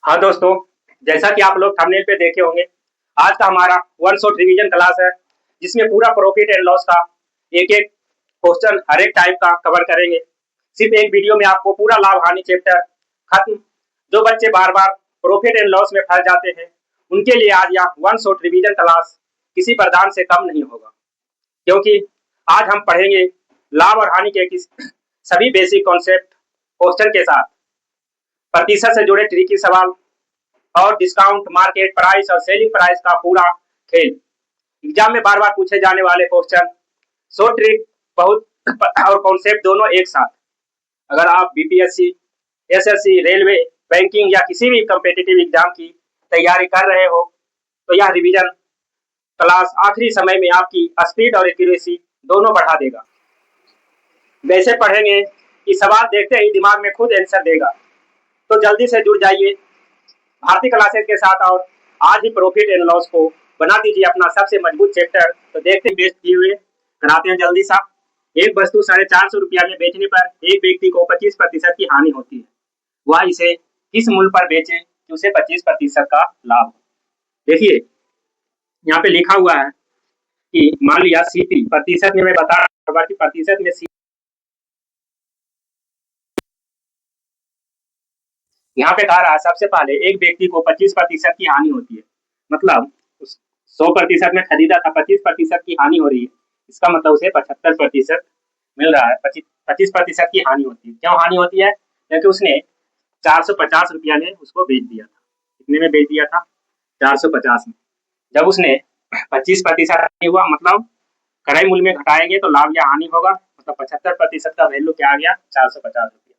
हाँ दोस्तों, जैसा कि आप लोग थंबनेल पे देखे होंगे, आज का हमारा वन शॉट रिवीजन क्लास है, जिसमें पूरा प्रॉफिट एंड लॉस का एक-एक क्वेश्चन हर एक टाइप का कवर करेंगे। सिर्फ एक वीडियो में आपको पूरा लाभ हानि चैप्टर खत्म। जो बच्चे बार-बार प्रॉफिट एंड लॉस में फंस जाते हैं, उनके लिए आज यह वन शॉट रिवीजन क्लास किसी वरदान से कम नहीं होगा। क्योंकि आज हम पढ़ेंगे लाभ और हानि के सभी बेसिक कॉन्सेप्ट क्वेश्चन के साथ, प्रतिशत से जुड़े ट्रिकी सवाल और डिस्काउंट, मार्केट प्राइस और सेलिंग प्राइस का पूरा खेल। एग्जाम में बार बार पूछे जाने वाले क्वेश्चन, शॉर्ट ट्रिक बहुत और कॉन्सेप्ट दोनों एक साथ। अगर आप बीपीएससी, एसएससी, रेलवे, बैंकिंग या किसी भी कॉम्पिटिटिव एग्जाम की तैयारी कर रहे हो, तो यह रिवीजन क्लास आखिरी समय में आपकी स्पीड और एक्यूरेसी दोनों बढ़ा देगा। वैसे पढ़ेंगे कि सवाल देखते ही दिमाग में खुद आंसर देगा। तो जल्दी से जुड़ जाइए भारतीय क्लासेस के साथ और आज ही प्रॉफिट एंड लॉस को बना दीजिए अपना सबसे मजबूत चैप्टर। तो देखते हैं बेस्ट किए हुए कराते हैं जल्दी सा। एक वस्तु 450 रुपया में बेचने पर एक व्यक्ति को 25% की हानि होती है। वह इसे किस मूल्य पर बेचे कि उसे 25% का लाभ हो। देखिए यहाँ पे लिखा हुआ है कि मान लिया सीपी प्रतिशत में, मैं बता रहा हूँ कि प्रतिशत में यहाँ पे कह रहा है सबसे पहले एक व्यक्ति को 25% की हानि होती है। मतलब 100% में खरीदा था, 25% की हानि हो रही है, इसका मतलब उसे 75% मिल रहा है। 25% की हानि होती है। क्यों हानि होती है? क्योंकि उसने 450 रुपया में उसको बेच दिया था। कितने में बेच दिया था? 450 में। जब उसने 25% हानि हुआ, मतलब क्रय मूल्य में घटाएंगे तो लाभ या हानि होगा। मतलब 75% का वैल्यू क्या आ गया? 450 रुपया।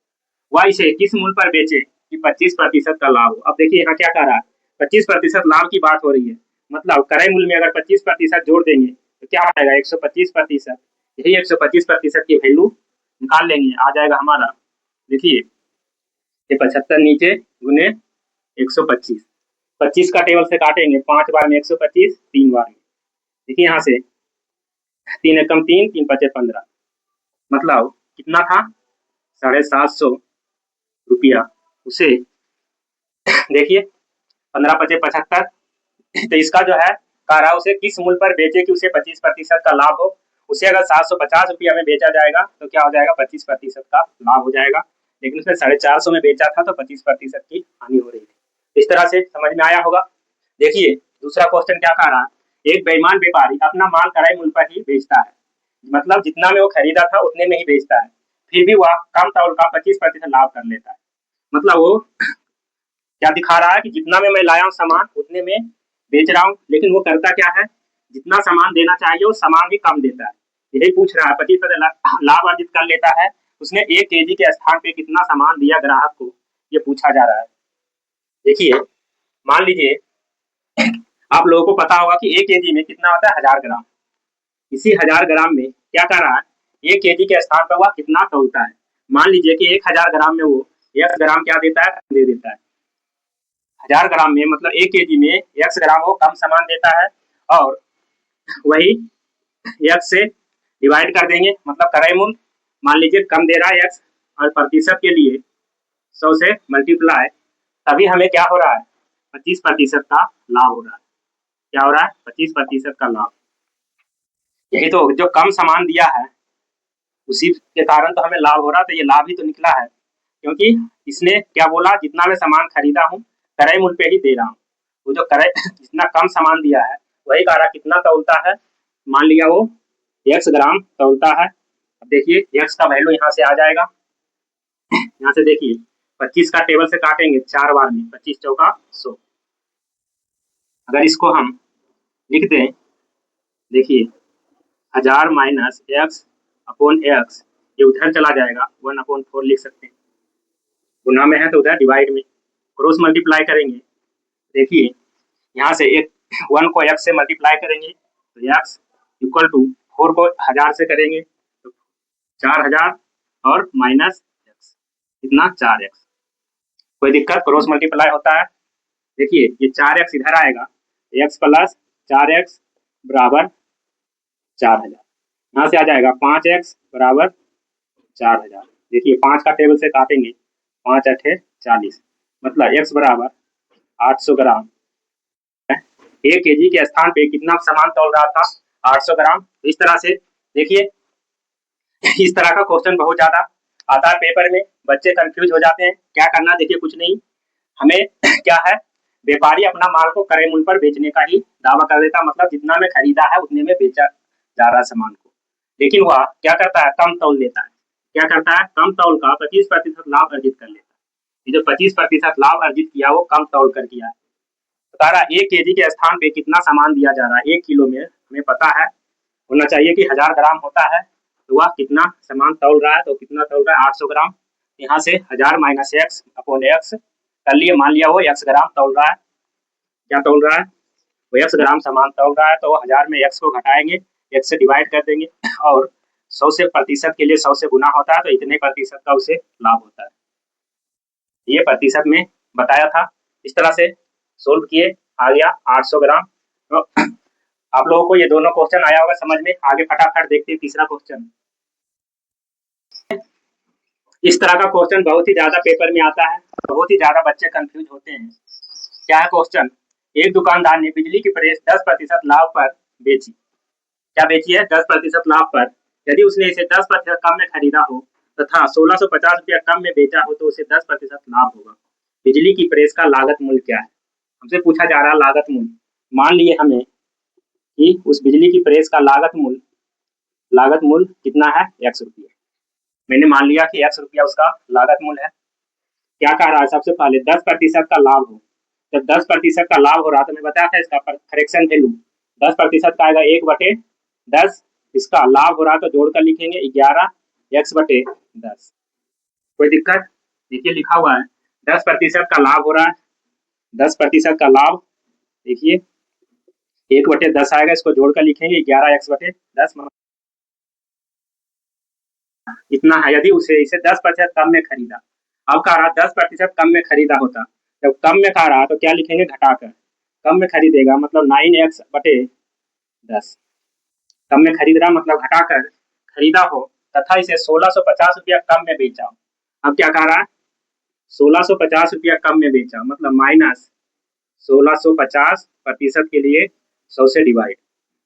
वह इसे किस मूल्य पर बेचे कि 25% का लाभ हो। अब देखिए यहाँ क्या कह रहा है, 25% लाभ की बात हो रही है। मतलब क्रय मूल्य में अगर 25% जोड़ देंगे तो क्या आएगा? 125%। यही 125% की वैल्यू निकाल लेंगे, आ जाएगा हमारा। देखिए ये 75 नीचे गुने 125, 25 का टेबल से काटेंगे, 5 बार में 125, 3 बार में। देखिए यहाँ से 3 एकम 3, 3 पचे 15, मतलब कितना था? 750 रुपया। उसे देखिए 15 पचे 75, तो इसका जो है कह रहा है उसे किस मूल्य पर बेचे कि उसे 25% का लाभ हो। उसे अगर 750 रुपया में बेचा जाएगा तो क्या हो जाएगा? 25% का लाभ हो जाएगा। लेकिन उसने 450 में बेचा था तो 25% की हानि हो रही थी। इस तरह से समझ में आया होगा। देखिए दूसरा क्वेश्चन क्या कह रहा है, एक बेईमान व्यापारी अपना माल क्रय मूल्य पर ही बेचता है। मतलब जितना में वो खरीदा था उतने में ही बेचता है, फिर भी वह कम तौल का 25% लाभ कर लेता है। मतलब वो क्या दिखा रहा है कि जितना में मैं लाया हूँ सामान उतने में बेच रहा हूँ, लेकिन वो करता क्या है? जितना सामान देना चाहिए वो सामान भी कम देता है। यही पूछ रहा है, 25% लाभ अर्जित कर लेता है, उसने 1 केजी के स्थान पे कितना सामान दिया ग्राहक को, ये पूछा जा रहा है। देखिए मान लीजिए आप लोगों को पता होगा कि 1 केजी में कितना होता है? 1000 ग्राम। इसी 1000 ग्राम में क्या कर रहा है, 1 केजी के स्थान पर वह कितना तौलता है। मान लीजिए कि 1000 ग्राम में वो 1 ग्राम क्या देता है? दे देता है। 1000 ग्राम में मतलब 1 केजी में x ग्राम वो कम सामान देता है, और वही x से डिवाइड कर देंगे, मतलब क्रय मूल्य मान लीजिए कम दे रहा है x, और प्रतिशत के लिए 100 से मल्टीप्लाई, तभी हमें क्या हो रहा है? 25% का लाभ हो रहा है। क्या हो रहा है? 25% का लाभ। यही तो, जो कम सामान दिया है उसी के कारण तो हमें लाभ हो रहा है। तो ये लाभ ही तो निकला है, क्योंकि इसने क्या बोला, जितना मैं सामान खरीदा हूँ क्रय मूल्य पे ही दे रहा हूँ। वो जो क्रय जितना कम सामान दिया है वही कह रहा कितना तौलता है। मान लिया वो x ग्राम तौलता है। अब देखिए x का वैल्यू यहाँ से आ जाएगा। यहाँ से देखिए 25 का टेबल से काटेंगे 4 बार में, 25 चौका 100। अगर इसको हम लिख दें, देखिए 1000 माइनस x अपॉन x, ये उधर चला जाएगा, 1/4 लिख सकते हैं। गुना में है तो उधर डिवाइड में, क्रॉस मल्टीप्लाई करेंगे। देखिए यहाँ से एक 1 को x से मल्टीप्लाई करेंगे तो x इक्वल टू 4 को 1000 से करेंगे तो 4000 और माइनस x, कितना? 4x। कोई दिक्कत? क्रॉस मल्टीप्लाई होता है। देखिए ये 4x इधर आएगा, x प्लस 4x बराबर 4000। यहाँ से आ जाएगा 5x बराबर 4000। देखिए 5 का टेबल से काटेंगे, 5 8 40, मतलब x बराबर 800 ग्राम। 1 केजी के स्थान पे कितना सामान तौल रहा था? 800 ग्राम। इस तरह से देखिए, इस तरह का क्वेश्चन बहुत ज्यादा आता है पेपर में, बच्चे कंफ्यूज हो जाते हैं। क्या करना, देखिए कुछ नहीं, हमें क्या है, व्यापारी अपना माल को क्रय मूल्य पर बेचने का ही दावा कर देता, मतलब जितना में खरीदा है उतने में बेचा जा रहा है सामान को, लेकिन वह क्या करता है, कम तौल देता है। क्या करता है, कम तौल का 25% लाभ अर्जित कर लेता है। ये जो 25% लाभ अर्जित किया वो कम तौल कर किया है। बता रहा 1 केजी के स्थान पे कितना सामान दिया जा रहा है। 1 किलो में हमें पता है होना चाहिए कि 1000 ग्राम होता है, तो वह कितना सामान तौल रहा है, तो कितना तौल रहा है, 800 ग्राम। यहाँ से 1000 माइनस एक्स अपॉन एक्स कर लिए, मान लिया वो एक्स ग्राम तौल रहा है। क्या तौल रहा है, वो एक्स ग्राम सामान तौल रहा है, तो 1000 में एक्स को घटाएंगे, एक्स से डिवाइड कर देंगे, और 100 से प्रतिशत के लिए 100 से गुना होता है, तो इतने प्रतिशत का उसे लाभ होता है। ये प्रतिशत में बताया था। इस तरह से सोल्व किए, आ गया 800 ग्राम। तो आप लोगों को ये दोनों क्वेश्चन आया होगा समझ में। आगे फटाफट देखते हैं तीसरा क्वेश्चन। इस तरह का क्वेश्चन बहुत ही ज्यादा पेपर में आता है, बहुत ही ज्यादा बच्चे कंफ्यूज होते हैं। क्या है क्वेश्चन, एक दुकानदार ने बिजली की प्रेस 10% लाभ पर बेची। क्या बेची है, 10% लाभ पर। यदि उसने इसे 10% कम में खरीदा हो तथा 1650 रुपया कम में बेचा हो तो उसे 10% लाभ होगा। बिजली की प्रेस का लागत मूल्य क्या है, हमसे पूछा जा रहा है लागत मूल्य। मान लिए हमें कि उस बिजली की प्रेस का लागत मूल्य कितना है, x रुपया। मैंने मान लिया कि x रुपया उसका लागत मूल्य है। क्या कह रहा है, सबसे पहले 10% का लाभ हो। जब 10% का लाभ हो रहा तो मैं बताया था इसका करेक्शन वैल्यू 10% का आएगा 1/10। इसका लाभ हो रहा तो जोड़कर लिखेंगे 11x/10। कोई दिक्कत, देखिए लिखा हुआ है 10% का लाभ हो रहा है, 10% का लाभ, देखिए 1/10 आएगा, इसको जोड़कर लिखेंगे 11x/10 इतना है। यदि उसे इसे 10% कम में खरीदा, अब कह रहा 10% कम में खरीदा होता, जब कम में कह रहा तो क्या लिखेंगे, घटाकर। कम में खरीदेगा मतलब 9x/10, कम में खरीद रहा मतलब घटाकर खरीदा हो, तथा इसे 1650 रुपया कम में बेचा। अब क्या कह रहा है, 1650 रुपया कम में बेचा मतलब माइनस 1650% के लिए 100 से डिवाइड,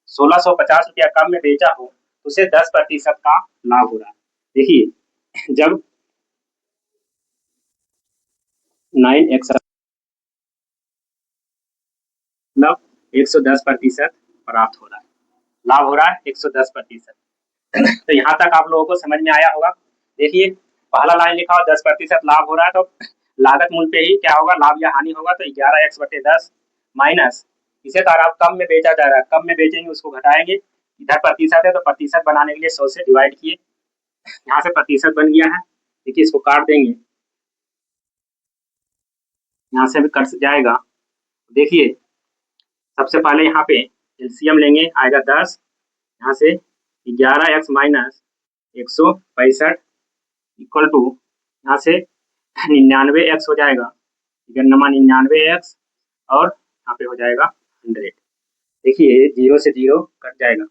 1650 रुपया कम में बेचा हो तो उसे 10% का लाभ हो रहा है। देखिए जब 9x मतलब 110% प्राप्त हो रहा है, लाभ हो रहा है 110%। तो यहाँ तक आप लोगों को समझ में आया होगा। देखिए पहला लाइन लिखा हो 10% लाभ हो रहा है, तो लागत मूल्य पे ही क्या होगा, लाभ या हानि होगा, तो 11x/10 माइनस इसे तारा कम में बेचा जा रहा है, कम में बेचेंगे उसको घटाएंगे, इधर प्रतिशत है तो प्रतिशत बनाने के लिए 100 से डिवाइड किए, यहाँ से प्रतिशत बन गया है। देखिए इसको काट देंगे, यहाँ से भी कट जाएगा। देखिए सबसे पहले यहाँ पे एलसीएम लेंगे, आएगा 10, यहाँ से 11x माइनस 165 इक्वल टू यहाँ से 99x हो जाएगा, 99x और यहाँ पे हो जाएगा 100। देखिए 0 से 0 कट जाएगा,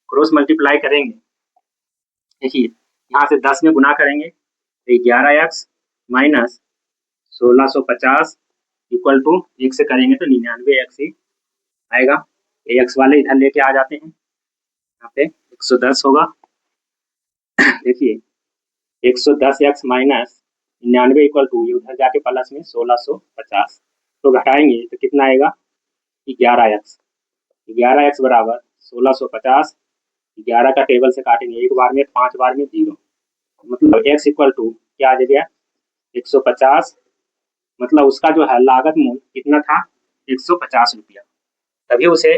क्रॉस मल्टीप्लाई करेंगे, देखिए यहाँ से 10 में गुना करेंगे तो 11x माइनस 1650 इक्वल टू 1 से करेंगे तो 99x ही आएगा। एक्स वाले इधर लेके आ जाते हैं, यहाँ पे 110 होगा। देखिए 110x माइनस 99 इक्वल टू उधर जाके प्लस में 1650, तो घटाएंगे तो कितना आएगा 11x, 11x बराबर 1650, 11 का टेबल से काटेंगे, एक बार में 5 बार में 0, मतलब x इक्वल टू क्या आ जाएगा 150, मतलब उसका जो है लागत मूल्य कितना था 150 रुपया, तभी उसे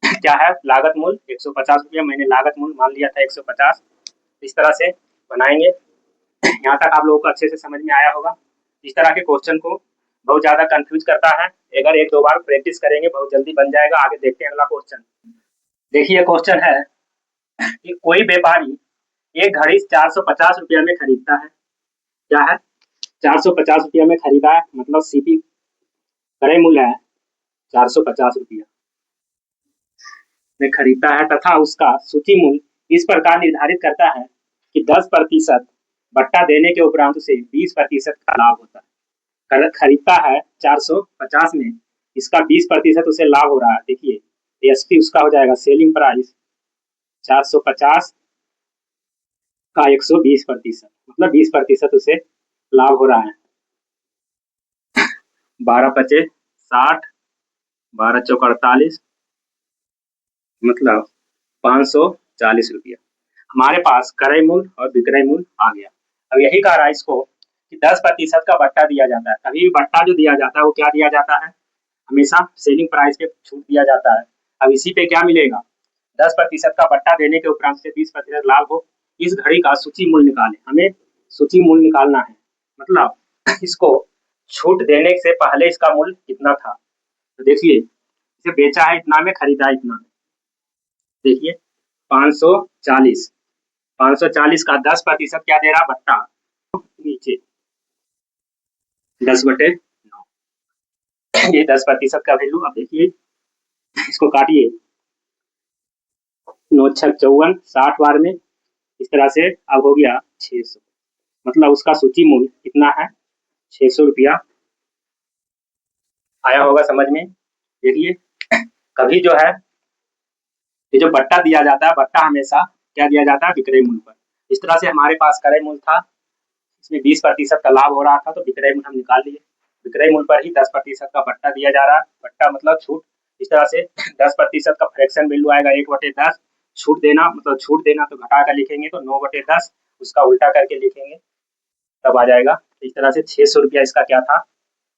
क्या है लागत मूल्य 150 रुपया, मैंने लागत मूल्य मान लिया था 150। इस तरह से बनाएंगे। यहाँ तक आप लोगों को अच्छे से समझ में आया होगा। इस तरह के क्वेश्चन को बहुत ज्यादा कंफ्यूज करता है, अगर 1-2 बार प्रैक्टिस करेंगे बहुत जल्दी बन जाएगा। आगे देखते हैं अगला क्वेश्चन। देखिए क्वेश्चन है कि कोई व्यापारी एक घड़ी 450 रुपया में खरीदता है। क्या है, 450 रुपया में खरीदा है, मतलब सीपी क्रय मूल्य है 450 रुपया में खरीदता है, तथा उसका सूची मूल्य इस प्रकार निर्धारित करता है कि 10% बट्टा देने के उपरांत उसे 20% का लाभ होता है। खरीदता है 450 में, इसका 20% उसे लाभ हो रहा है। देखिए एसपी उसका हो जाएगा सेलिंग प्राइस 450 का 120%, मतलब 20% उसे लाभ हो रहा है। 12 पचे 60, 12 चौक 48, मतलब 540 रुपया हमारे पास क्रय मूल्य और विक्रय मूल्य आ गया। अब यही कह रहा है इसको कि 10% का बट्टा दिया जाता है। कभी भी बट्टा जो दिया जाता है वो क्या दिया जाता है, हमेशा सेलिंग प्राइस पे छूट दिया जाता है। अब इसी पे क्या मिलेगा, 10% का बट्टा देने के उपरांत से 20% लाभ हो। इस घड़ी का सूची मूल्य निकालें, हमें सूची मूल्य निकालना है, मतलब इसको छूट देने से पहले इसका मूल्य कितना था। तो देखिए इसे बेचा है इतना में, खरीदा इतना में। देखिए 540, 540 का 10% क्या दे रहा, बट्टा नीचे 10/9, ये 10% का वैल्यू। अब देखिए इसको काटिए, 9 छक 54, 60 बार में, इस तरह से अब हो गया 600, मतलब उसका सूची मूल्य कितना है, 600 रुपया। आया होगा समझ में। देखिए कभी जो है ये जो बट्टा दिया जाता है, बट्टा हमेशा क्या दिया जाता है, विक्रय मूल्य पर। इस तरह से हमारे पास क्रय मूल्य था, इसमें 20% का लाभ हो रहा था, तो विक्रय मूल्य हम निकाल लिए। विक्रय मूल्य पर ही 10% का बट्टा दिया जा रहा है, बट्टा मतलब छूट। इस तरह से 10% का फ्रैक्शन वैल्यू आएगा 1/10, छूट देना मतलब छूट देना, तो घटा कर लिखेंगे तो 9/10, उसका उल्टा करके लिखेंगे तब आ जाएगा। इस तरह से 600 रुपया इसका क्या था,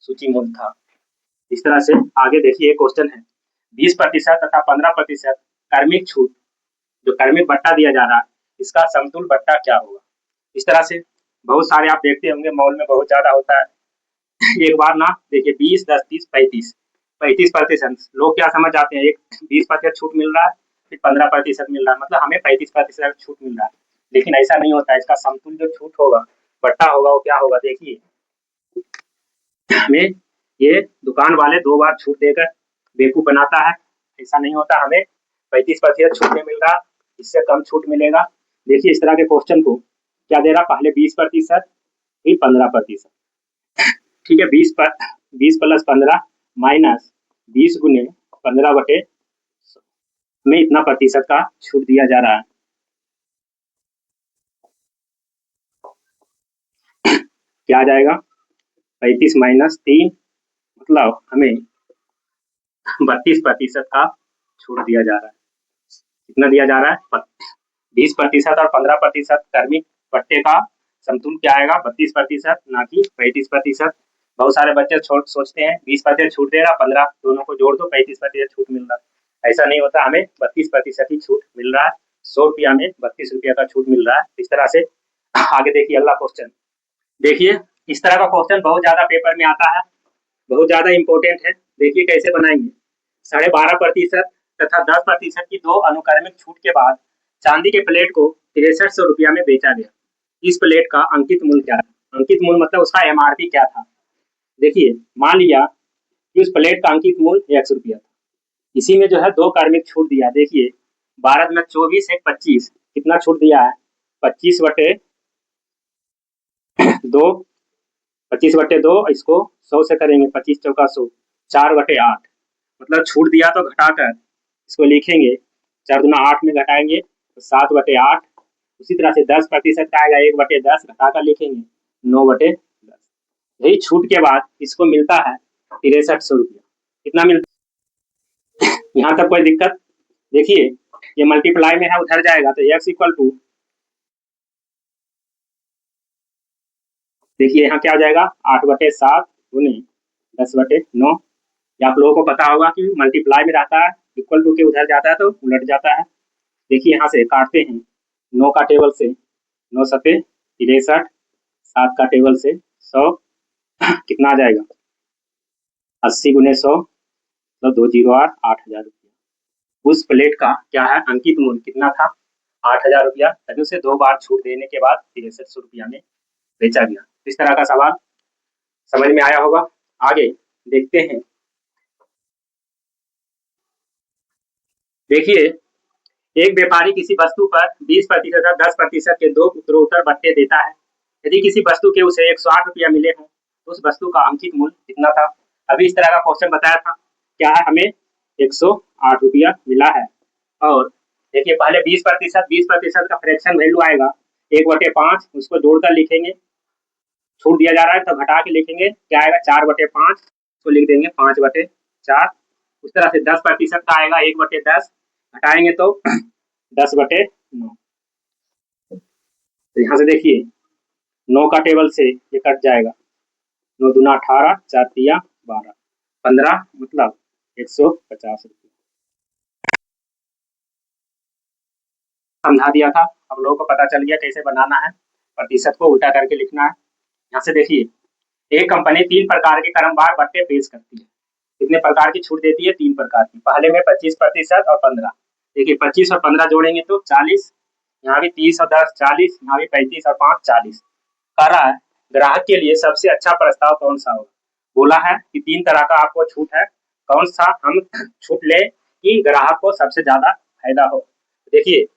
सूची मूल्य था। इस तरह से आगे देखिए क्वेश्चन है, 20% तथा 15% कार्मिक छूट, जो कार्मिक बट्टा दिया जा रहा है, इसका समतुल्य बट्टा क्या होगा। इस तरह से बहुत सारे आप देखते होंगे मॉल में बहुत ज्यादा होता है। एक बार ना देखिए 20, 10, 30, 35% लोग क्या समझ जाते हैं, एक 20% छूट मिल रहा है, फिर 15% मिल रहा है, मतलब हमें 35% छूट मिल रहा है। लेकिन ऐसा नहीं होता है, इसका समतुल्य जो छूट होगा, बट्टा होगा, वो क्या होगा। देखिए हमें ये दुकान वाले 2 बार छूट देकर बेवकूफ बनाता है, ऐसा नहीं होता। हमें 35% छूट नहीं मिल रहा, इससे कम छूट मिलेगा। देखिए इस तरह के क्वेश्चन को क्या दे रहा, पहले 20%, फिर 15%। ठीक है, 20 प्लस 15 माइनस 20 गुने 15/100, हमें इतना प्रतिशत का छूट दिया जा रहा है। क्या आ जाएगा, 35 माइनस 3, मतलब हमें 32% का छूट दिया जा रहा है। कितना दिया जा रहा है, 20% और 15% कर्मिक पट्टे का समतुल्य क्या आएगा, 32%, ना कि 35%। बहुत सारे बच्चे सोचते हैं 20% छूट दे रहा, 15 दोनों को जोड़ दो 35% छूट मिल रहा है। ऐसा नहीं होता, हमें 32% ही छूट मिल रहा है। 100 रुपया में 32 रुपया का छूट मिल रहा है। इस तरह से आगे देखिए अगला क्वेश्चन। देखिए इस तरह का क्वेश्चन बहुत ज्यादा पेपर में आता है, बहुत ज्यादा इंपॉर्टेंट है। देखिए कैसे बनाएंगे, 12.5% तथा 10% की 2 अनुक्रमिक छूट के बाद चांदी के प्लेट को 6300 रुपया में बेचा गया। इस प्लेट का अंकित मूल्य क्या था, अंकित मूल्य मतलब उसका एमआरपी क्या था। देखिए मान लिया कि उस प्लेट का अंकित मूल्य 100 रुपया था, इसी में जो है 2 कार्मिक छूट दिया। देखिए 12 में 24, 1 25, कितना छूट दिया है, 25/2, 25/2, इसको 100 से करेंगे, 25 चौका 100, 4/8, मतलब छूट दिया तो घटाकर इसको लिखेंगे, 4 दूना 8 में घटाएंगे तो 7/8। उसी तरह से 10% का आएगा 1/10, घटाकर लिखेंगे 9/10। यही छूट के बाद इसको मिलता है 6300 रुपया। कितना मिलता है, यहाँ तक कोई दिक्कत। देखिए ये मल्टीप्लाई में है, उधर जाएगा तो x इक्वल टू, देखिए यहाँ क्या हो जाएगा, 8/7 गुने 10/9। आप लोगों को पता होगा कि मल्टीप्लाई में रहता है, इक्वल टू के उधर जाता है तो उलट जाता है। देखिए यहाँ से काटते हैं, 9 का टेबल से 9 सते 63, 7 का टेबल से 100, कितना आ जाएगा, 80 गुने 100, तो 208, 8000 रुपया। उस प्लेट का क्या है, अंकित मूल्य कितना था, 8000 रुपया, तभी उसे 2 बार छूट देने के बाद 6300 रुपया में बेचा गया। इस तरह का सवाल समझ में आया होगा। आगे देखते हैं। देखिए एक व्यापारी किसी वस्तु पर 20% और 10% के 2 उत्तरोत्तर बट्टे देता है। यदि किसी वस्तु के उसे 108 रुपया मिले हों तो उस वस्तु का अंकित मूल्य कितना था। अभी इस तरह का क्वेश्चन बताया था, क्या है, हमें 108 रुपया मिला है। और देखिए पहले 20% का फ्रैक्शन वैल्यू आएगा 1/5, उसको जोड़कर लिखेंगे, छूट दिया जा रहा है तो घटा के लिखेंगे, क्या आएगा 4/5, तो लिख देंगे 5/4। उस तरह से 10% का आएगा 1/10, घटाएंगे तो 10/9। तो यहाँ से देखिए 9 का टेबल से ये कट जाएगा, 9 दूना 18, 4 तिया 12, 15 मतलब 150 रुपये। समझा दिया था, अब लोगों को पता चल गया कैसे बनाना है, प्रतिशत को उल्टा करके लिखना है। यहाँ से देखिए एक कंपनी 3 प्रकार के क्रमवार भत्ते पेश करती है। कितने प्रकार की छूट देती है? 3 प्रकार की। पहले में 25% और 15। देखिए 25 और 15 जोड़ेंगे तो 40, यहाँ भी 30 और 10 40, यहाँ भी 35 और 5 40। कह रहा है ग्राहक के लिए सबसे अच्छा प्रस्ताव कौन सा होगा। बोला है कि 3 तरह का आपको छूट है, कौन सा हम छूट ले कि ग्राहक को सबसे ज्यादा फायदा हो। देखिए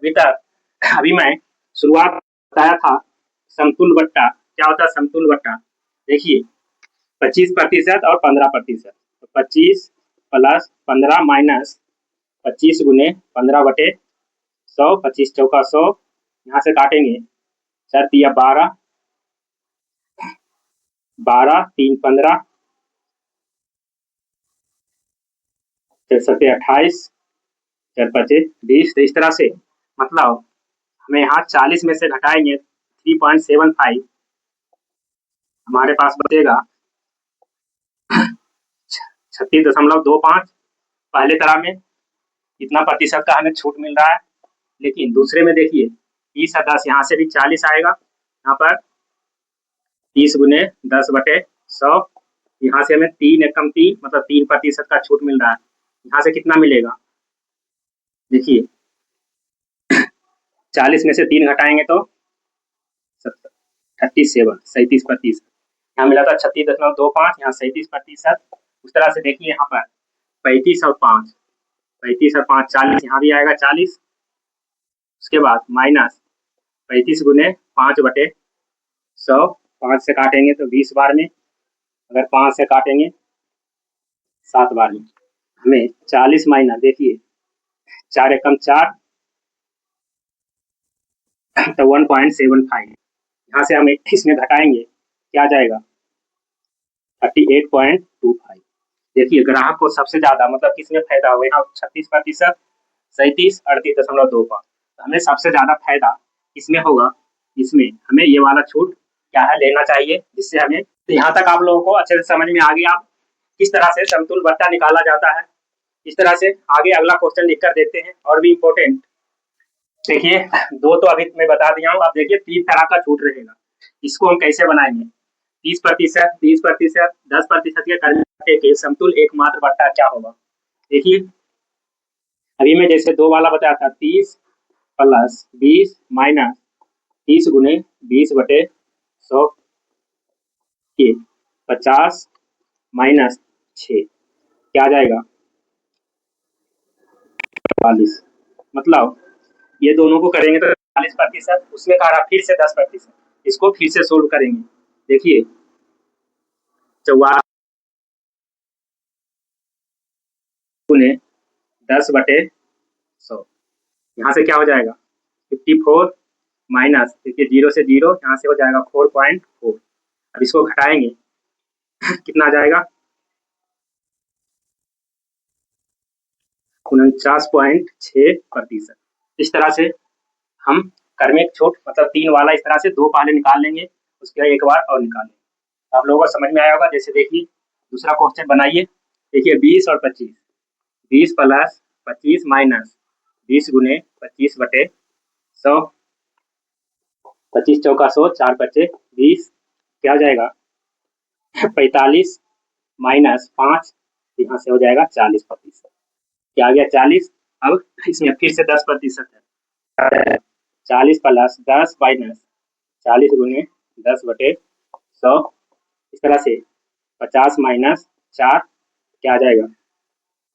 अभी मैं शुरुआत बताया था समतुल बट्टा, क्या होता है समतुल बट्टा। देखिए 25% और 15%, तो 25 प्लस 15 माइनस 25 गुने 15/100, 25 चौका 100, यहाँ से काटेंगे 4 तिया 12, 12 3 15, 4 सत्ते 28, 4 पचे 20। तो इस तरह से मतलब हमें यहाँ 40 में से घटाएंगे 3.75, हमारे पास बचेगा 36.25। पहले तरह में इतना प्रतिशत का हमें छूट मिल रहा है, लेकिन दूसरे में देखिए 30 और 10, यहाँ से भी 40 आएगा, यहाँ पर 30 गुने 10/100, यहाँ से हमें 3 एकम 3 मतलब 3% का छूट मिल रहा है। यहाँ से कितना मिलेगा, देखिए 40 में से 3 घटाएंगे तो 37, यहाँ मिला था 36.25, यहाँ 37%। उस तरह से देखिए यहाँ पर 35 और 5, 40, यहाँ भी आएगा 40। उसके बाद माइनस 35 गुने 5/100, 5 से काटेंगे तो 20 बार में, अगर 5 से काटेंगे 7 बार में, हमें 40 माइनस देखिए 4 एकम 4 तो 1.75, यहाँ से हम 21 में घटाएंगे, क्या जाएगा 38.25। देखिए ग्राहक को सबसे ज्यादा मतलब किसमें फायदा हुआ, यहाँ 36%, 37, 38.25। हमें सबसे ज्यादा फायदा किसमें होगा, इसमें हमें ये वाला छूट क्या है लेना चाहिए, जिससे हमें तो यहाँ तक आप लोगों को अच्छे से समझ में आ गया किस तरह से समतुल बट्टा निकाला जाता है। इस तरह से आगे अगला क्वेश्चन लिख कर देखते हैं, और भी इम्पोर्टेंट। देखिए 2 तो अभी मैं बता दिया हूँ, अब देखिए 3 तरह का छूट रहेगा, इसको हम कैसे बनाएंगे। 30%, 20%, 10% के करने के समतुल एकमात्र बट्टा क्या होगा। देखिए अभी मैं जैसे 2 वाला बताया था, 30 प्लस 20 माइनस 30 गुने 20/100 के 50 माइनस 6, क्या आ जाएगा 40। मतलब ये दोनों को करेंगे तो 40%, उसमें कहा रहा फिर से 10%, इसको फिर से सोल्व करेंगे। देखिए 44 गुने 10/100, यहाँ से क्या हो जाएगा 54 माइनस, देखिए 0 से 0, यहाँ से हो जाएगा 4.4। अब इसको घटाएंगे कितना आ जाएगा 49.6%। इस तरह से हम क्रमिक छूट मतलब 3 वाला इस तरह से 2 पहले निकाल लेंगे, उसके बाद एक बार और निकालेंगे। आप लोगों को समझ में आया होगा। जैसे देखिए दूसरा क्वेश्चन बनाइए, देखिए 20 और 25, 20 प्लस 25 माइनस 20 गुने 25/100, 25 चौका 100, 4 पचे 20, क्या हो जाएगा 45 माइनस 5, यहाँ से हो जाएगा 40%, क्या आ गया 40। अब इसमें फिर से 10% है, 40 प्लस 10 माइनस 40 गुने 10/100, इस तरह से 50 माइनस 4, क्या आ जाएगा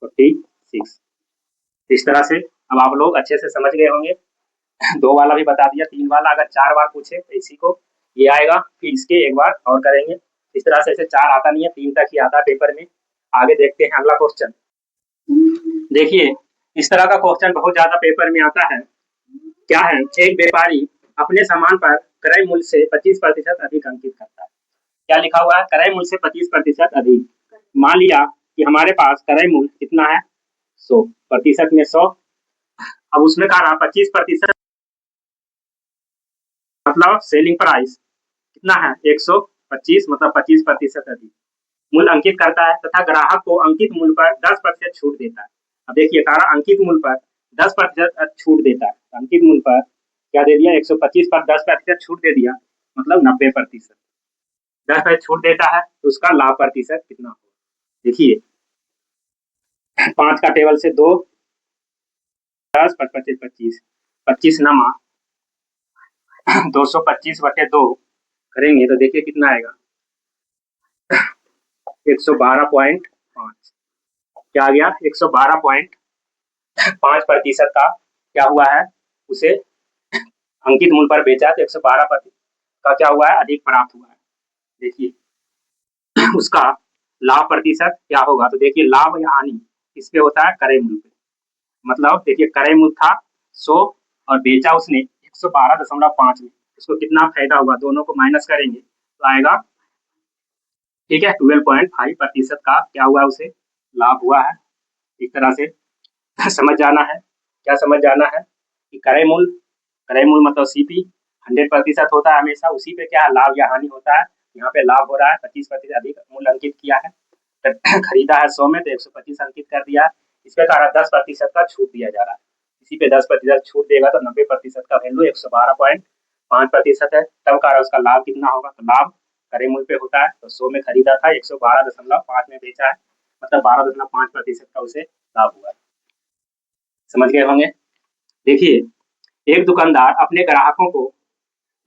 46। इस तरह से अब आप लोग अच्छे से समझ गए होंगे। 2 वाला भी बता दिया, 3 वाला अगर 4 बार पूछे तो इसी को ये आएगा, फिर इसके एक बार और करेंगे। इस तरह से ऐसे 4 आता नहीं है, 3 तक ही आता है पेपर में। आगे देखते हैं अगला क्वेश्चन। देखिए इस तरह का क्वेश्चन बहुत ज्यादा पेपर में आता है। क्या है, एक व्यापारी अपने सामान पर क्रय मूल्य से 25% अधिक अंकित करता है। क्या लिखा हुआ है, क्रय मूल्य से 25% अधिक। मान लिया कि हमारे पास क्रय मूल्य कितना है, 100, प्रतिशत में 100। अब उसमें कहा रहा 25%, मतलब सेलिंग प्राइस कितना है, 125, मतलब 25% अधिक मूल्य अंकित करता है तथा ग्राहक को अंकित मूल्य पर 10% छूट देता है। अब देखिए तारा अंकित मूल्य पर 10% छूट देता है। अंकित मूल्य पर क्या दे दिया, 125 पर 10% छूट दे दिया, मतलब 90%। 10% छूट देता है तो उसका लाभ प्रतिशत कितना होगा। देखिए 5 का टेबल से 2, 10 पर 25, 25, 25 नमा 225/2 करेंगे तो देखिए कितना आएगा, 112.5। क्या आ गया, 112.5% का क्या हुआ है, उसे अंकित मूल्य पर बेचा तो 112% का क्या हुआ है, अधिक प्राप्त हुआ है। देखिए उसका लाभ प्रतिशत क्या होगा, तो देखिए लाभ या हानि किस पे होता है, क्रय मूल्य पे। मतलब देखिए क्रय मूल्य था 100 और बेचा उसने 112.5 में, उसको कितना फायदा होगा, दोनों को माइनस करेंगे तो आएगा, ठीक है, 12.5% का क्या हुआ, उसे लाभ हुआ है। इस तरह से समझ जाना है। क्या समझ जाना है कि क्रय मूल्य मतलब सीपी 100% होता है हमेशा, उसी पे क्या लाभ या हानि होता है। यहाँ पे लाभ हो रहा है, 25% अधिक मूल्य अंकित किया है, तो खरीदा है 100 में तो 125 अंकित कर दिया। इस प्रकार 10% का छूट दिया जा रहा है, इसी पे 10% छूट देगा तो 90% का वैल्यू 112.5% है। तब का उसका लाभ कितना होगा, तो लाभ क्रय मूल्य पे होता है, तो 100 में खरीदा था, 112.5 में बेचा है, मतलब 12.5% का उसे लाभ हुआ। समझ गए होंगे। देखिए एक दुकानदार अपने ग्राहकों को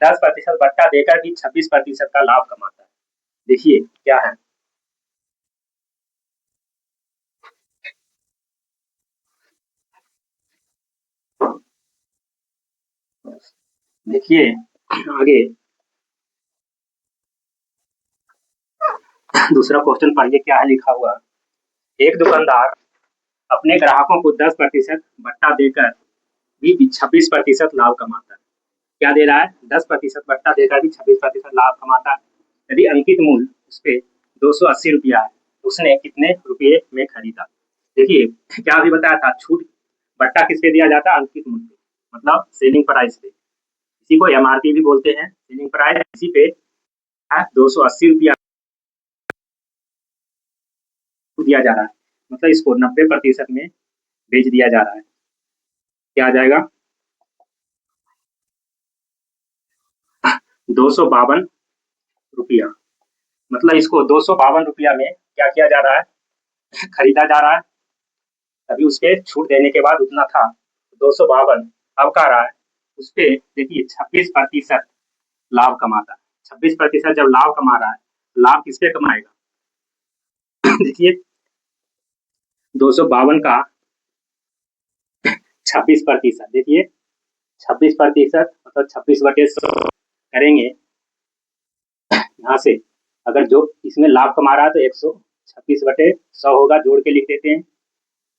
10% बट्टा देकर भी 26% का लाभ कमाता है। देखिए क्या है, देखिए आगे दूसरा क्वेश्चन पढ़िए क्या है लिखा हुआ। एक दुकानदार अपने ग्राहकों को 10% बट्टा देकर भी 26% लाभ कमाता है। क्या दे रहा है, 10% बट्टा देकर भी 26% लाभ कमाता है। यदि अंकित मूल्य उस पे 280 रुपया है, उसने कितने रुपये में खरीदा। देखिए क्या अभी बताया था, छूट बट्टा किस पे दिया जाता है, अंकित मूल्य पे, मतलब सेलिंग प्राइस पे। इसी को एमआरपी भी बोलते हैं, सेलिंग प्राइस। इसी पे 280 रुपया दिया जा रहा है, मतलब इसको 90% में बेच दिया जा रहा है। क्या आ जाएगा, 252 रुपया, मतलब इसको 252 रुपया में क्या किया जा रहा है, खरीदा जा रहा है। तभी उसके छूट देने के बाद उतना था 252, अब कह रहा है उस पे देखिए 26% लाभ कमाता है। 26% जब लाभ कमा रहा है, लाभ किस पे कमाएगा देखिए 252 का 26%, देखिए 26% मतलब 26/100 करेंगे। यहाँ से अगर जो इसमें लाभ कमा रहा है तो 126/100 होगा, जोड़ के लिख देते हैं।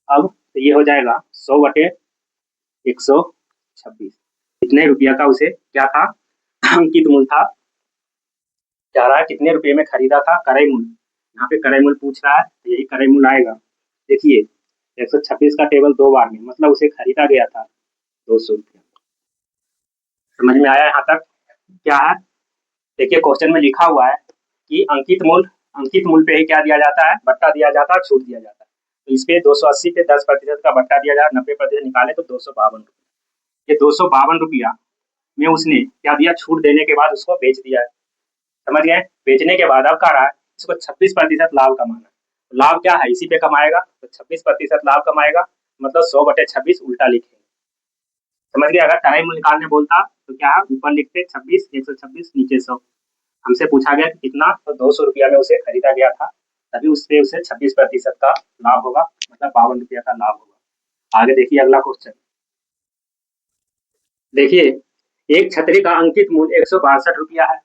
अब तो ये हो जाएगा 100/126, कितने रुपया का उसे क्या था, अंकित मूल्य था। कह रहा है कितने रुपये में खरीदा था, क्रय मूल्य, यहाँ पे क्रय मूल्य पूछ रहा है तो यही क्रय मूल्य आएगा। देखिए 126 का टेबल 2 बार में, मतलब उसे खरीदा गया था 200 रुपया। समझ में आया यहाँ तक। क्या है, देखिए क्वेश्चन में लिखा हुआ है कि अंकित मूल्य पे ही क्या दिया जाता है, बट्टा दिया जाता है, छूट दिया जाता है। तो इस पे 280 पे 10% का बट्टा दिया जाए, 90% निकाले तो 252 रुपया। ये 252 रुपया में उसने क्या दिया, छूट देने के बाद उसको बेच दिया है। समझ गए, बेचने के बाद अब कह रहा है इसको 26% लाभ कमाना है। लाभ क्या है, इसी पे कमाएगा, तो 26% लाभ कमाएगा, मतलब 100/26 उल्टा लिखेंगे। समझ गए। अगर क्रय मूल्य निकालने बोलता तो क्या है, ऊपर लिखते 26, 126 नीचे 100। हमसे पूछा गया कि कितना, तो 200 रुपया में उसे खरीदा गया था, तभी उससे उसे 26% का लाभ होगा, मतलब 52 रुपया का लाभ होगा। आगे देखिए अगला क्वेश्चन। देखिए एक छतरी का अंकित मूल्य 162 रुपया है,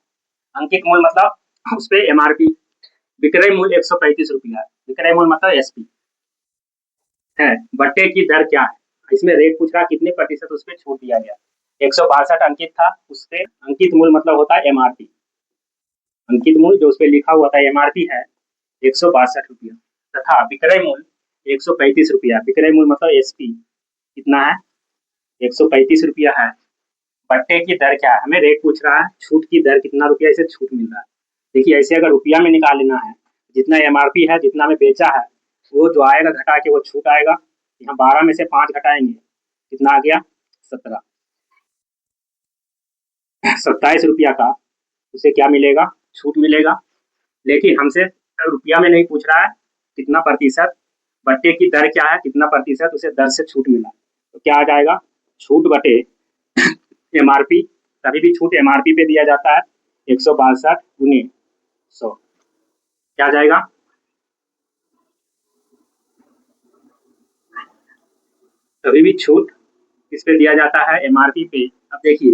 अंकित मूल्य मतलब उस पे एमआरपी, विक्रय मूल्य 135 रुपया है, विक्रय मूल्य मतलब एसपी है, बट्टे की दर क्या है, इसमें रेट पूछ रहा कितने प्रतिशत उस पर छूट दिया गया। 162 अंकित था, उससे अंकित मूल्य मतलब होता है एमआरपी, अंकित मूल्य जो उस पर लिखा हुआ था एमआरपी है 162 रुपया, तथा विक्रय मूल्य 135 रुपया, विक्रय मूल्य मतलब एसपी कितना है 135 रुपया है। बट्टे की दर क्या है, हमें रेट पूछ रहा है, छूट की दर कितना रुपया इसे छूट मिल रहा है। देखिए ऐसे अगर रुपया में निकाल लेना है, जितना एमआरपी है जितना में बेचा है वो जो आएगा घटा के वो छूट आएगा, यहाँ 12 में से 5 घटाएंगे कितना आ गया 17, 27 रुपया का उसे क्या मिलेगा छूट मिलेगा। लेकिन हमसे रुपया में नहीं पूछ रहा है कितना प्रतिशत, बट्टे की दर क्या है कितना प्रतिशत उसे दर से छूट मिला, तो क्या आ जाएगा छूट बटे एमआरपी, कभी भी छूट एमआरपी पे दिया जाता है 162 गुने 100, क्या आ जाएगा कभी भी छूट किस पे दिया जाता है एमआरपी पे। अब देखिए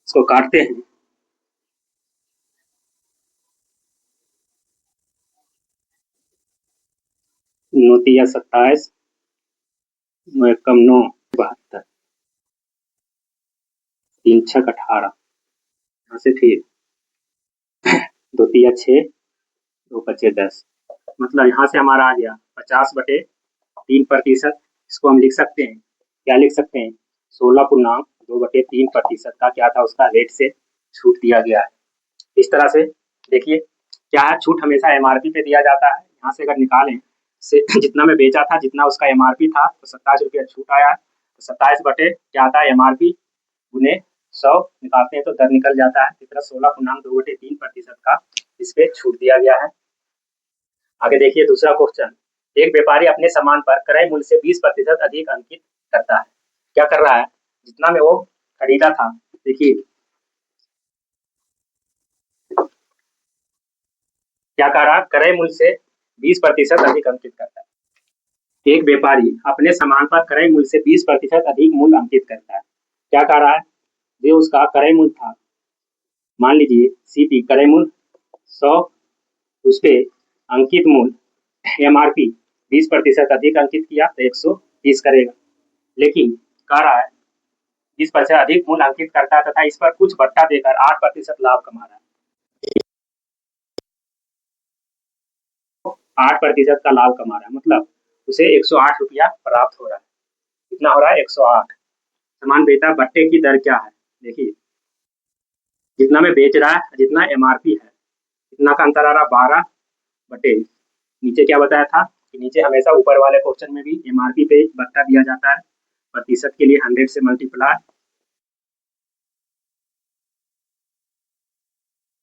इसको काटते हैं, नोतिया 27 9 एकम 9 72 3 छक 18, यहाँ से फिर 2 तिया 6 2 पचे 10, मतलब यहाँ से हमारा आ गया 50/3%, इसको हम लिख सकते हैं, क्या लिख सकते हैं 16.2/3% का क्या था उसका रेट से छूट दिया गया है। इस तरह से देखिए क्या है छूट हमेशा एमआरपी पे दिया जाता है, यहाँ से अगर निकालें से जितना में बेचा था जितना उसका एमआरपी था तो 27 रुपया छूट आया है, तो 27 बटे क्या आता है एमआरपी गुने 100 निकालते हैं तो दर निकल जाता है, इस तरह 16.2/3% का इस पे छूट दिया गया है। आगे देखिए दूसरा क्वेश्चन, एक व्यापारी अपने सामान पर क्रय मूल्य से 20% अधिक अंकित करता है, क्या कर रहा है जितना में वो खरीदा था, देखिए क्या कर रहा क्रय मूल्य से 20% अधिक अंकित करता है। एक व्यापारी अपने सामान पर क्रय मूल्य से 20% अधिक मूल्य अंकित करता है, क्या कर रहा है जो उसका क्रय मूल्य था, मान लीजिए सीपी क्रय मूल्य 100, उस पे अंकित मूल्य एमआरपी 20% अधिक अंकित किया तो 120 करेगा, लेकिन कह रहा है 20% अधिक मूल्य अंकित करता है तथा इस पर कुछ बट्टा देकर 8% लाभ कमा रहा है, 8% का लाभ कमा रहा है, मतलब उसे 108 रुपया प्राप्त हो रहा है, कितना हो रहा है 108। सामान बेचा, बट्टे की दर क्या है, देखिए जितना में बेच रहा है जितना एमआरपी है इतना का अंतर आ रहा 12 बटे, नीचे क्या बताया था कि नीचे हमेशा ऊपर वाले क्वेश्चन में भी एमआरपी पे बट्टा दिया जाता है, प्रतिशत के लिए 100 से मल्टीप्लाई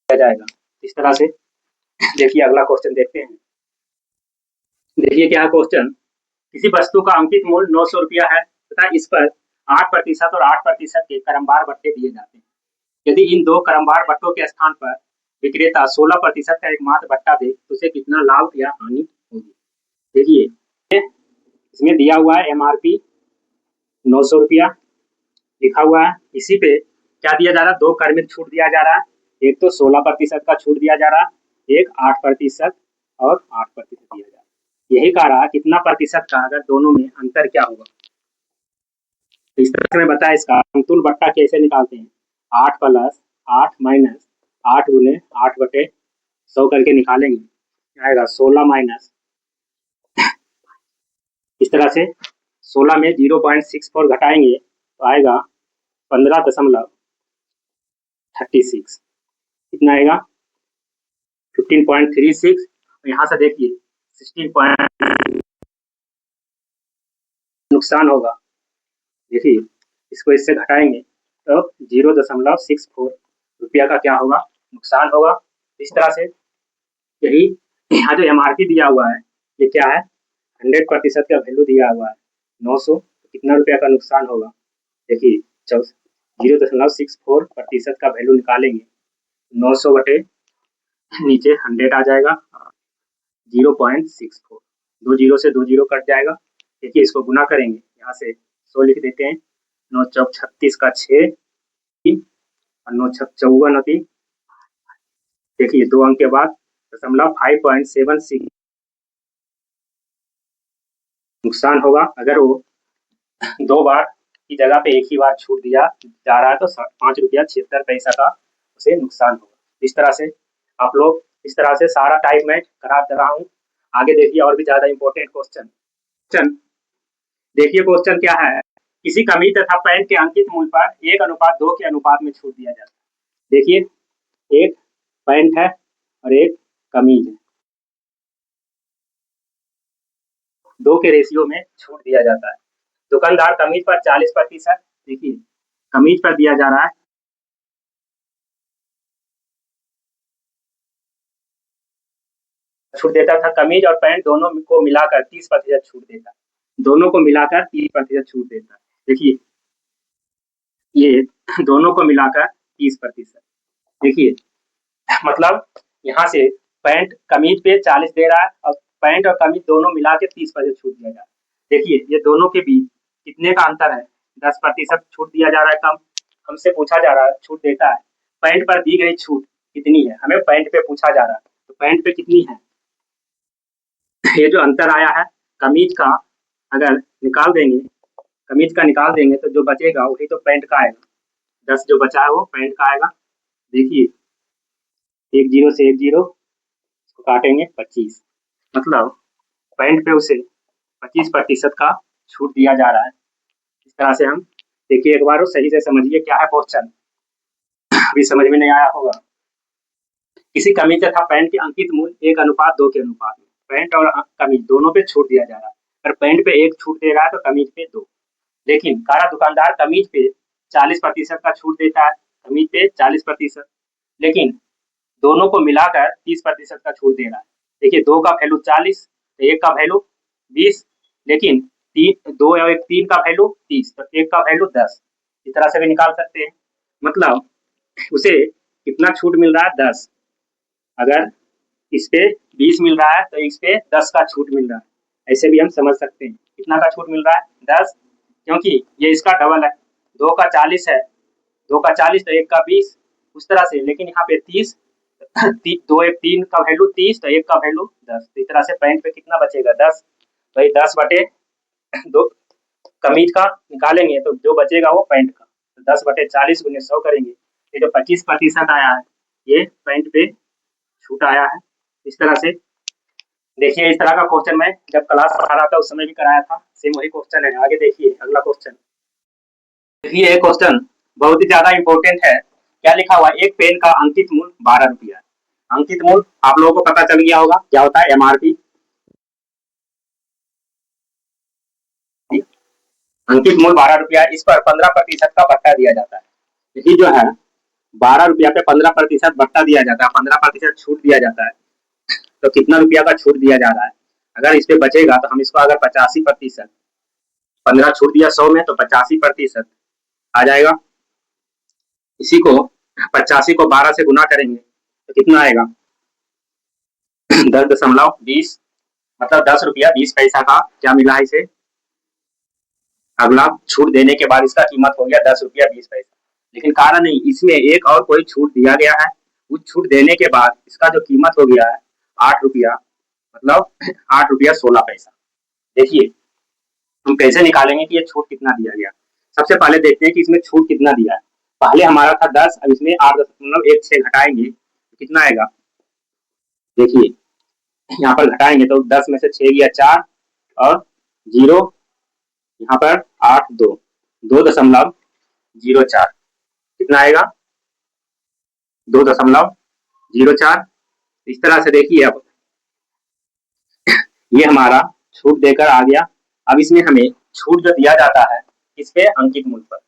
किया जाएगा इस तरह से। देखिए अगला क्वेश्चन देखते हैं, देखिए क्या क्वेश्चन, किसी वस्तु का अंकित मूल्य 900 रुपया है तथा इस पर 8% और 8% के क्रमवार बट्टे दिए जाते हैं, यदि इन दो क्रमवार बट्टों के स्थान पर विक्रेता 16% का एकमात्र बट्टा दे तो उसे कितना लाभ या हानि होगी। देखिए इसमें दिया हुआ है एमआरपी 900 रुपया लिखा हुआ है, इसी पे क्या दिया जा रहा है, दो क्रमिक छूट दिया जा रहा है, एक तो 16% का छूट दिया जा रहा है, एक 8% और 8% दिया जा रहा है, यही कह रहा है कितना प्रतिशत का अगर दोनों में अंतर क्या होगा। तो इस तरह से मैं बताया इसका समतुल बट्टा कैसे निकालते हैं, 8 प्लस 8 माइनस 8 गुने 8/100 करके निकालेंगे आएगा 16 माइनस, इस तरह से 16 में 0.64 घटाएंगे तो आएगा 15.36, कितना आएगा 15.36, यहाँ से देखिए 16 नुकसान होगा, देखिए इसको इससे घटाएंगे तो 0.64 रुपया का क्या होगा नुकसान होगा। इस तरह से यही यहाँ जो एमआरपी दिया हुआ है ये क्या है 100% का वैल्यू दिया हुआ है 900, तो कितना रुपया का नुकसान होगा, देखिए 0.64% का वैल्यू निकालेंगे 900 बटे नीचे 100 आ जाएगा 0.64, 2 जीरो से 2 जीरो कट जाएगा, देखिए इसको गुना करेंगे यहाँ से 100 लिख देते हैं, 9 चौक 36 का 6 और 9 छक 54 होती। देखिए 2 अंक के बाद दशमलव 5.76 नुकसान होगा अगर वो 2 बार की जगह पे एक ही बार छूट दिया जा रहा है तो 5 रुपया 76 पैसा का उसे नुकसान होगा। इस तरह से आप लोग इस तरह से सारा टाइप मैं करा दे रहा हूँ। आगे देखिए और भी ज्यादा इंपॉर्टेंट क्वेश्चन देखिए। क्वेश्चन क्या है, किसी कमीज तथा पैंट के अंकित मूल्य पर 1:2 के अनुपात में छूट दिया जाता है। देखिए एक पैंट है और एक कमीज है, 2 के रेशियो में छूट दिया जाता है। दुकानदार कमीज पर 40%, देखिए कमीज पर दिया जा रहा है छूट देता था, कमीज और पैंट दोनों को मिलाकर 30% छूट देता है, दोनों को मिलाकर 30% छूट देता है। देखिए ये दोनों को मिलाकर 30%, देखिए मतलब यहाँ से पैंट कमीज पे 40 दे रहा है और पैंट और कमीज दोनों मिला के 30% छूट दिया जा रहा है। देखिए ये दोनों के बीच कितने का अंतर है, 10% छूट दिया जा रहा है कम। हमसे पूछा जा रहा है छूट देता है, पैंट पर दी गई छूट कितनी है, हमें पैंट पे पूछा जा रहा है तो पैंट पे कितनी है। ये जो अंतर आया है कमीज का अगर निकाल देंगे, कमीज का निकाल देंगे तो जो बचेगा वही तो पैंट का आएगा, 10 जो बचा है वो पैंट का आएगा। देखिए 1 0 से 1 0 काटेंगे 25, मतलब पैंट पे उसे 25% का छूट दिया जा रहा है। इस तरह से हम देखिए, एक बार वो सही से समझिए क्या है क्वेश्चन, अभी समझ में नहीं आया होगा। किसी कमीज तथा पैंट के अंकित मूल्य 1:2 के अनुपात में पैंट और कमीज दोनों पे छूट दिया जा रहा है। अगर पैंट पे 1 छूट दे रहा है तो कमीज पे 2, लेकिन कारा दुकानदार कमीज पे 40% का छूट देता है, कमीज पे 40%, लेकिन दोनों को मिलाकर 30% का छूट दे रहा है। देखिए 2 का वैल्यू 40 तो 1 का वैल्यू 20, लेकिन 2 और 1 3 का वैल्यू 30 तो 1 का वैल्यू 10। इस तरह से भी निकाल सकते हैं, मतलब उसे कितना छूट मिल रहा है 10। अगर इस पे 20 मिल रहा है तो इस पे 10 का छूट मिल रहा है। ऐसे भी हम समझ सकते हैं कितना का छूट मिल रहा है 10, क्योंकि ये इसका डबल है, 2 का 40 है, 2 का 40 तो 1 का 20 उस तरह से, लेकिन यहाँ पे 30 2 1 3 का वैल्यू 30 तो 1 का वैल्यू 10। इस तरह से पैंट पे कितना बचेगा 10, भाई 10 बटे 2 कमीज का निकालेंगे तो जो बचेगा वो पैंट का, तो 10 बटे 40 गुने 100 करेंगे। ये जो 25% आया है ये पैंट पे छूट आया है। इस तरह से देखिए, इस तरह का क्वेश्चन मैं जब क्लास पढ़ा रहा था उस समय भी कराया था, सेम वही क्वेश्चन है। आगे देखिए अगला क्वेश्चन, देखिए ये क्वेश्चन बहुत ही ज्यादा इंपॉर्टेंट है। क्या लिखा हुआ है, एक पेन का अंकित मूल्य 12 रुपया। अंकित मूल्य आप लोगों को पता चल गया होगा क्या होता है, एमआरपी। अंकित मूल्य 12 रुपया, इस पर 15% का भत्ता दिया जाता है। यही जो है 12 रुपया पे 15% भत्ता दिया जाता है, 15% छूट दिया जाता है, तो कितना रुपया का छूट दिया जा रहा है। अगर इस पे बचेगा तो हम इसको अगर 85%, 15 छूट दिया 100 में तो 85% आ जाएगा। इसी को 85 को 12 से गुना करेंगे तो कितना आएगा 10.20, मतलब 10 रुपया 20 पैसा का क्या मिला है इसे। अगला छूट देने के बाद इसका कीमत हो गया 10 रुपया 20 पैसा, लेकिन कारण नहीं, इसमें एक और कोई छूट दिया गया है। उस छूट देने के बाद इसका जो कीमत हो गया है 8 रुपया, मतलब 8 रुपया 16 पैसा। देखिए हम कैसे निकालेंगे कि ये छूट कितना दिया गया। सबसे पहले देखते हैं कि इसमें छूट कितना दिया है। पहले हमारा था 10, अब इसमें 8.16 घटाएंगे तो कितना आएगा। देखिए यहाँ पर घटाएंगे तो 10 में से 6 गया 4 और 0, यहाँ पर 8 2 2.04 कितना आएगा 2.04। इस तरह से देखिए अब ये हमारा छूट देकर आ गया। अब इसमें हमें छूट जो दिया जाता है इस पे अंकित मूल्य पर,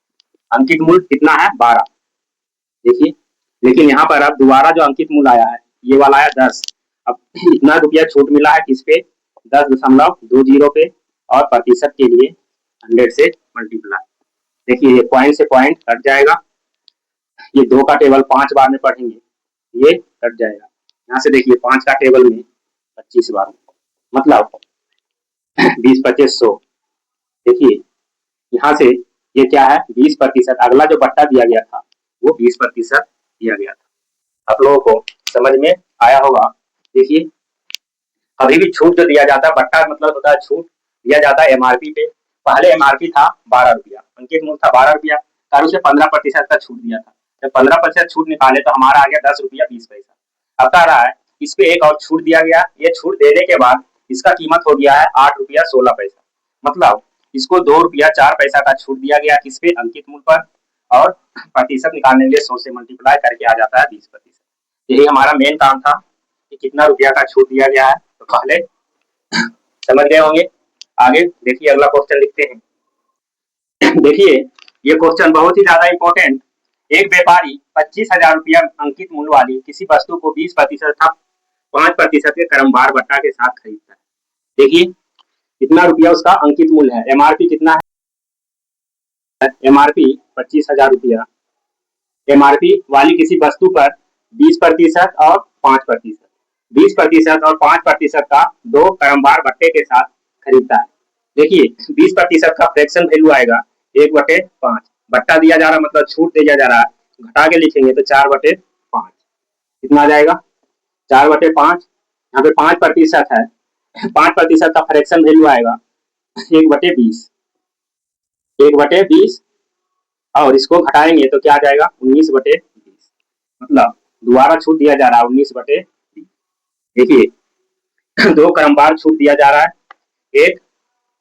अंकित मूल्य कितना है 12। देखिए लेकिन यहाँ पर अब दोबारा जो अंकित मूल्य आया है ये वाला आया 10। अब इतना रुपया छूट मिला है किस पे 10.20 पे, और प्रतिशत के लिए 100 से मल्टीप्लाई। देखिए ये पॉइंट से पॉइंट कट जाएगा, ये 2 का टेबल 5 बार में पढ़ेंगे ये कट जाएगा। यहाँ से देखिए 5 का टेबल में 25 बार, मतलब 20 25 100। देखिए यहाँ से ये क्या है 20%, अगला जो बट्टा दिया गया था वो 20% दिया गया था। आप लोगों को समझ में आया होगा। देखिए अभी भी छूट जो दिया जाता है, बट्टा मतलब होता है छूट दिया जाता है एमआरपी पे। पहले एमआरपी था 12 रुपया, अंकित मूल्य था 12 रुपया, और उसे 15% का छूट दिया था। जब 15% छूट निकाले तो हमारा आ गया 10 रुपया 20 पैसा। अब कह रहा है इस पे एक और छूट दिया गया, ये छूट देने के बाद इसका कीमत हो गया है 8 रुपया 16 पैसा। मतलब इसको 2 रुपया 4 पैसा का छूट दिया गया किस पे, अंकित मूल्य पर, और प्रतिशत निकालने के लिए 100 से मल्टीप्लाई करके आ जाता है 20%। यही हमारा मेन काम था कि कितना रुपया का छूट दिया गया है, तो पहले समझ गए होंगे। आगे देखिए अगला क्वेश्चन लिखते हैं। देखिए ये क्वेश्चन बहुत ही ज्यादा इंपॉर्टेंट। एक व्यापारी 25,000 रुपया अंकित मूल्य वाली किसी वस्तु को 20% तथा 5% के क्रमवार बट्टा के साथ खरीदता है। देखिए कितना रुपया उसका अंकित मूल्य है, एमआरपी कितना है, एमआरपी 25,000 रुपया, एमआरपी वाली किसी वस्तु पर 20% और 5%, 20% और 5% का दो क्रमवार बट्टे के साथ खरीदता है। देखिए 20% का फ्रैक्शन वैल्यू आएगा 1/5, बट्टा दिया जा रहा मतलब छूट दिया जा रहा है, घटा के लिखेंगे तो 4/5 कितना आ जाएगा 4/5। यहाँ पे 5% है, 5% का फ्रैक्शन वैल्यू आएगा 1/20, 1/20, और इसको घटाएंगे तो क्या आ जाएगा 19/20। मतलब दोबारा छूट दिया जा रहा है 19/20। देखिए दो क्रमवार छूट दिया जा रहा है, एक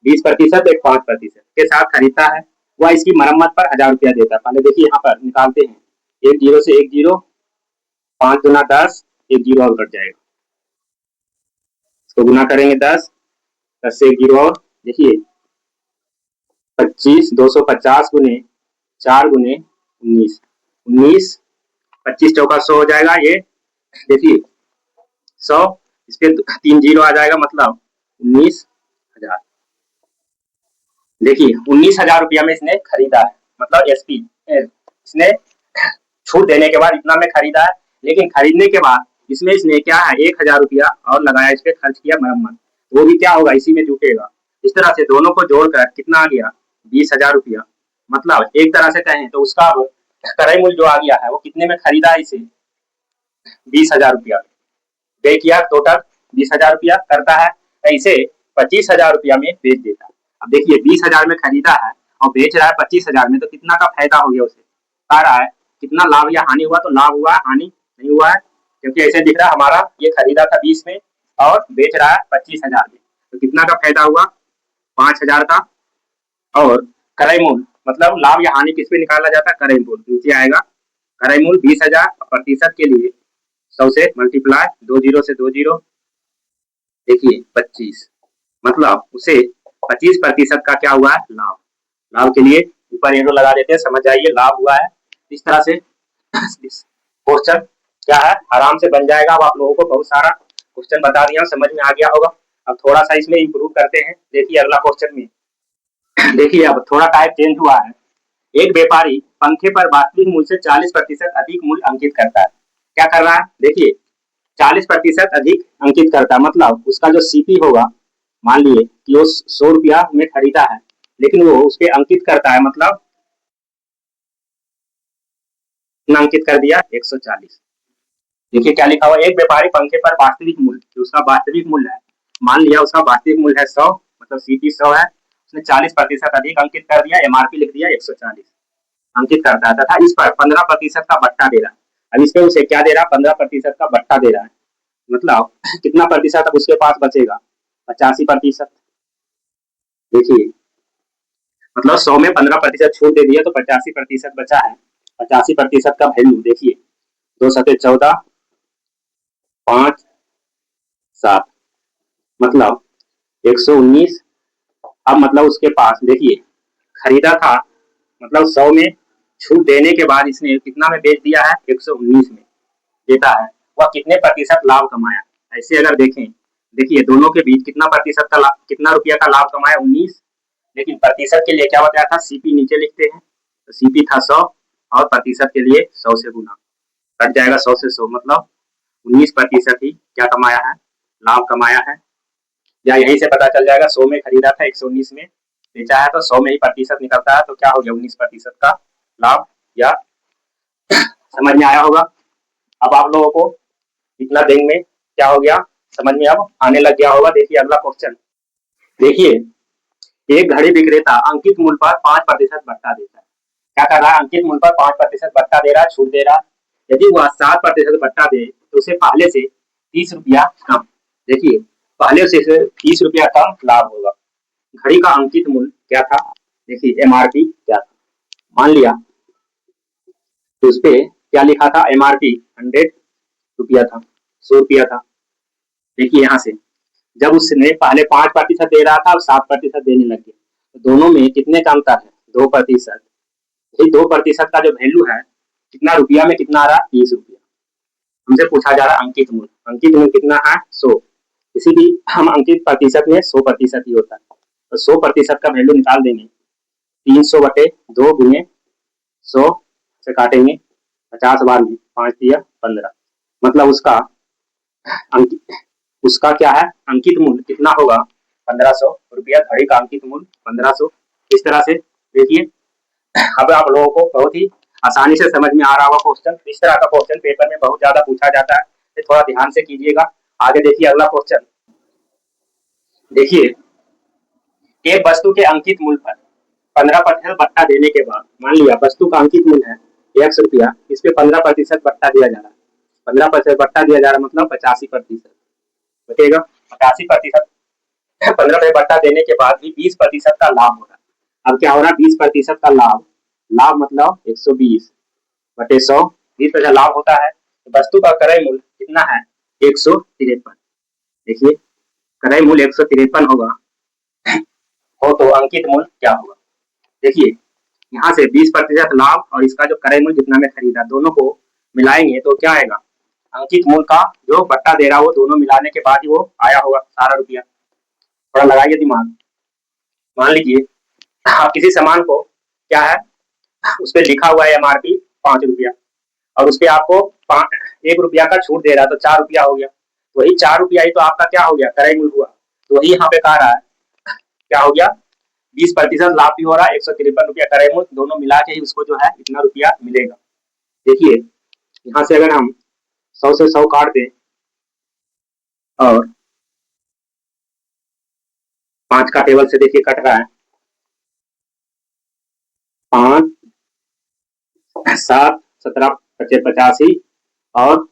20% एक 5% के साथ खरीदता है। वह इसकी मरम्मत पर 1,000 रुपया देता है। पहले देखिए यहाँ पर निकालते हैं, एक जीरो से एक जीरो, 5 गुना 10, एक जीरो और घट जाएगा, इसको गुना करेंगे 10, 10 से एक जीरो और, देखिए 25, 250 गुने 4 गुने 19, 19, 25 चौका 100 हो जाएगा। ये देखिए 100, इस पे 3 जीरो आ जाएगा, मतलब 19,000। देखिए 19,000 रुपया में इसने खरीदा है, मतलब एसपी इसने छूट देने के बाद इतना में खरीदा है। लेकिन खरीदने के बाद इसमें इसने क्या है 1,000 रुपया और लगाया, इस पे खर्च किया मरम्मत, वो भी क्या होगा इसी में जुटेगा। इस तरह से दोनों को जोड़कर कितना आ गया 20,000 रुपया। मतलब एक तरह से कहें तो उसका क्रय मूल्य जो आ गया है वो कितने में खरीदा है इसे 20,000 रुपया, व्यय किया टोटल 20,000 रुपया करता है, इसे 25,000 रुपया में बेच देता है। अब देखिए 20,000 में खरीदा है और बेच रहा है 25,000 में, तो कितना का फायदा हो गया उसे, आ रहा है कितना लाभ या हानि हुआ, तो लाभ हुआ, हानि नहीं हुआ है, क्योंकि ऐसे दिख रहा है हमारा ये खरीदा था 20 में और बेच रहा है 25,000 में, तो कितना का फायदा हुआ 5,000 का। और क्रय मूल्य मतलब लाभ या हानि किस पे निकाला जाता है, क्रय मूल्य नीचे आएगा, क्रय मूल्य 20,000, प्रतिशत के लिए 100 से मल्टीप्लाई, 2 जीरो से 2 जीरो, देखिए 25, मतलब उसे 25% का क्या हुआ है लाभ। लाभ के लिए ऊपर एरो लगा देते हैं, समझ जाइए लाभ हुआ है। इस तरह से क्वेश्चन क्या है आराम से बन जाएगा। अब आप लोगों को बहुत सारा क्वेश्चन बता दिया, समझ में आ गया होगा। अब थोड़ा सा इसमें इंप्रूव करते हैं। देखिए अगला क्वेश्चन में देखिए अब थोड़ा टाइप चेंज हुआ है। एक व्यापारी पंखे पर वास्तविक मूल्य से 40% अधिक मूल्य अंकित करता है। क्या कर रहा है, देखिए 40% अधिक अंकित करता है, मतलब उसका जो सीपी होगा, मान लिए कि वो 100 रुपया में खरीदा है, लेकिन वो उस पर अंकित करता है, मतलब अंकित कर दिया 140। देखिए क्या लिखा हुआ, एक व्यापारी पंखे पर वास्तविक मूल्य, उसका वास्तविक मूल्य है, मान लिया उसका वास्तविक मूल्य है 100, मतलब सीपी 100 है, उसने 40% अधिक अंकित कर दिया, एमआरपी लिख दिया 140 अंकित करता है, तथा इस पर 15% का बट्टा दे रहा है। अब इस पे उसे क्या दे रहा है 15% का बट्टा दे रहा है, मतलब कितना प्रतिशत अब उसके पास बचेगा 85%। देखिए मतलब 100 में 15% छूट दे दिया तो 85% बचा है। 85% का वैल्यू देखिए 2 सते 14, 5 7, मतलब 119। अब मतलब उसके पास देखिए खरीदा था, मतलब 100 में छूट देने के बाद इसने कितना में बेच दिया है 119 में देता है, वह कितने प्रतिशत लाभ कमाया। ऐसे अगर देखें, देखिए दोनों के बीच कितना प्रतिशत का लाभ, कितना रुपया का लाभ कमाया 19, लेकिन प्रतिशत के लिए क्या बताया था सीपी नीचे लिखते हैं, तो सीपी था 100 और प्रतिशत के लिए 100 से गुना, कट जाएगा 100 से 100, मतलब 19% ही क्या कमाया है लाभ कमाया है। या यहीं से पता चल जाएगा 100 में खरीदा था 119 में बेचा है, तो 100 में ही प्रतिशत निकलता है, तो क्या हो गया 19% का लाभ या समझ में आया होगा। अब आप लोगों को इतना दिन में क्या हो गया, समझ में अब आने लग गया होगा। देखिए अगला क्वेश्चन। देखिए एक घड़ी विक्रेता अंकित मूल्य पर 5% भत्ता देता है। क्या कर रहा है, अंकित मूल्य पर 5% भत्ता दे रहा है, छूट दे रहा है। यदि वह 7% भत्ता दे तो उसे पहले से 30 रुपया कम, देखिए पहले से 30 रुपया कम लाभ होगा। घड़ी का अंकित मूल्य क्या था, देखिए एमआरपी क्या था, मान लिया तो उस पे क्या लिखा था, एमआरपी 100 रुपया था, 100 रुपया था। देखिए यहाँ से जब उसने पहले 5% दे रहा था, अब 7% देने लग गया, तो दोनों में कितने का अंतर है, 2%। ये 2% का जो वैल्यू है, कितना रुपया में कितना आ रहा है, 30 रुपया। हमसे पूछा जा रहा है अंकित मूल्य, अंकित मूल्य कितना है, 100। किसी भी हम अंकित प्रतिशत में 100% ही होता है, तो 100% का वैल्यू निकाल देंगे। 300/2 गुने 100 से काटेंगे 50 बार में, 5 दिया 15, मतलब अंकित उसका क्या है, अंकित मूल्य कितना होगा, 1500 रुपया। घड़ी का अंकित मूल्य 1500। इस तरह से देखिए अब आप लोगों को बहुत ही आसानी से समझ में आ रहा होगा क्वेश्चन। इस तरह का क्वेश्चन पेपर में बहुत ज्यादा पूछा जाता है, तो थोड़ा ध्यान से कीजिएगा। आगे देखिए अगला क्वेश्चन। देखिए एक वस्तु के अंकित मूल्य पर 15% भत्ता देने के बाद, मान लिया वस्तु का अंकित मूल्य है 100 रुपया, इस पे 15% भत्ता दिया जा रहा है। 15% भत्ता दिया जा रहा है मतलब 85% बचेगा। 85%, 15 भत्ता देने के बाद भी 20% का लाभ हो रहा है। अब क्या हो रहा है, 20% का लाभ, लाभ मतलब 120/100, 20% लाभ होता है। तो वस्तु का क्रय मूल्य कितना है, 153। देखिए क्रय मूल्य 153 होगा, हो तो अंकित मूल्य क्या होगा। देखिए यहाँ से 20% लाभ और इसका जो क्रय मूल्य जितना में खरीदा, दोनों को मिलाएंगे तो क्या आएगा, अंकित मूल्य का जो बट्टा दे रहा है वो दोनों मिलाने के बाद ही वो आया होगा सारा रुपया। थोड़ा लगाइए दिमाग। मान लीजिए आप किसी सामान को क्या है, उस पर लिखा हुआ है एमआरपी 5 रुपया, और उस पर आपको 1 रुपया का छूट दे रहा है, तो 4 रुपया हो गया। तो वही 4 रुपया ही तो आपका क्या हो गया, क्रय मूल्य हुआ। तो वही यहाँ पे कह रहा है क्या हो गया, 20% लाभ भी हो रहा है, 153 रुपया क्रय मूल्य, दोनों मिला के ही उसको जो है इतना रुपया मिलेगा। देखिए यहाँ से अगर हम 100 से 100 काट दें और 5 का टेबल से देखिए कट रहा है, 5 7 17 85 और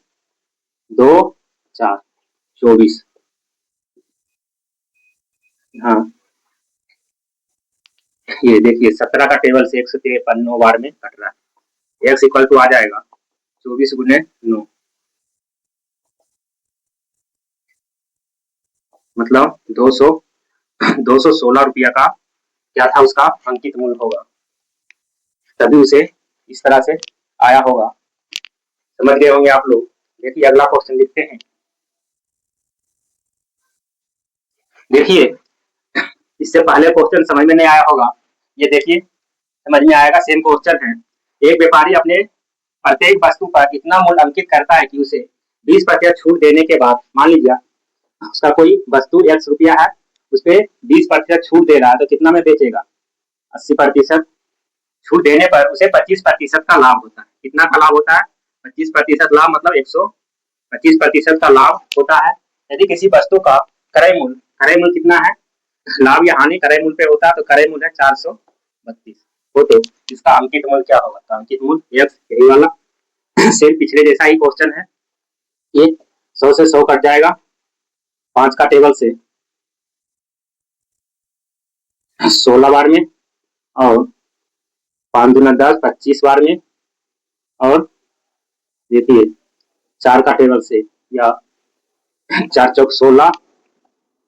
2 4 24। हाँ ये देखिए 17 का टेबल से 153 9 बार में कट रहा है। एक्स इक्वल टू आ जाएगा 24 गुने 9, मतलब 216 रुपया का क्या था, उसका अंकित मूल्य होगा, तभी उसे इस तरह से आया होगा। समझ गए होंगे आप लोग। देखिए अगला क्वेश्चन लिखते हैं। देखिए इससे पहले क्वेश्चन समझ में नहीं आया होगा, ये देखिए समझ में आएगा। सेम क्वेश्चन है। एक व्यापारी अपने प्रत्येक वस्तु पर इतना मूल्य अंकित करता है कि उसे 20% छूट देने के बाद, मान लीजिए उसका कोई वस्तु 100 रुपया है, उस पर 20% छूट दे रहा है, तो कितना में बेचेगा, 80%। छूट देने पर उसे 25% का लाभ होता है। कितना का लाभ होता है, 25% लाभ, मतलब 125% का लाभ होता है। यदि किसी वस्तु का क्रय मूल्य कितना है, लाभ या हानि क्रय मूल्य पे होता है, तो क्रय मूल्य है 432 हो, तो इसका अंकित मूल्य क्या होगा, तो अंकित मूल्य एक्स, यही वाला सेम पिछले जैसा ही क्वेश्चन है। ये 100 से 100 कट जाएगा 5 का टेबल से 16 बार में, और 5 दूना 10 25 बार में, और देखिए 4 का टेबल से, या 4 चौक 16,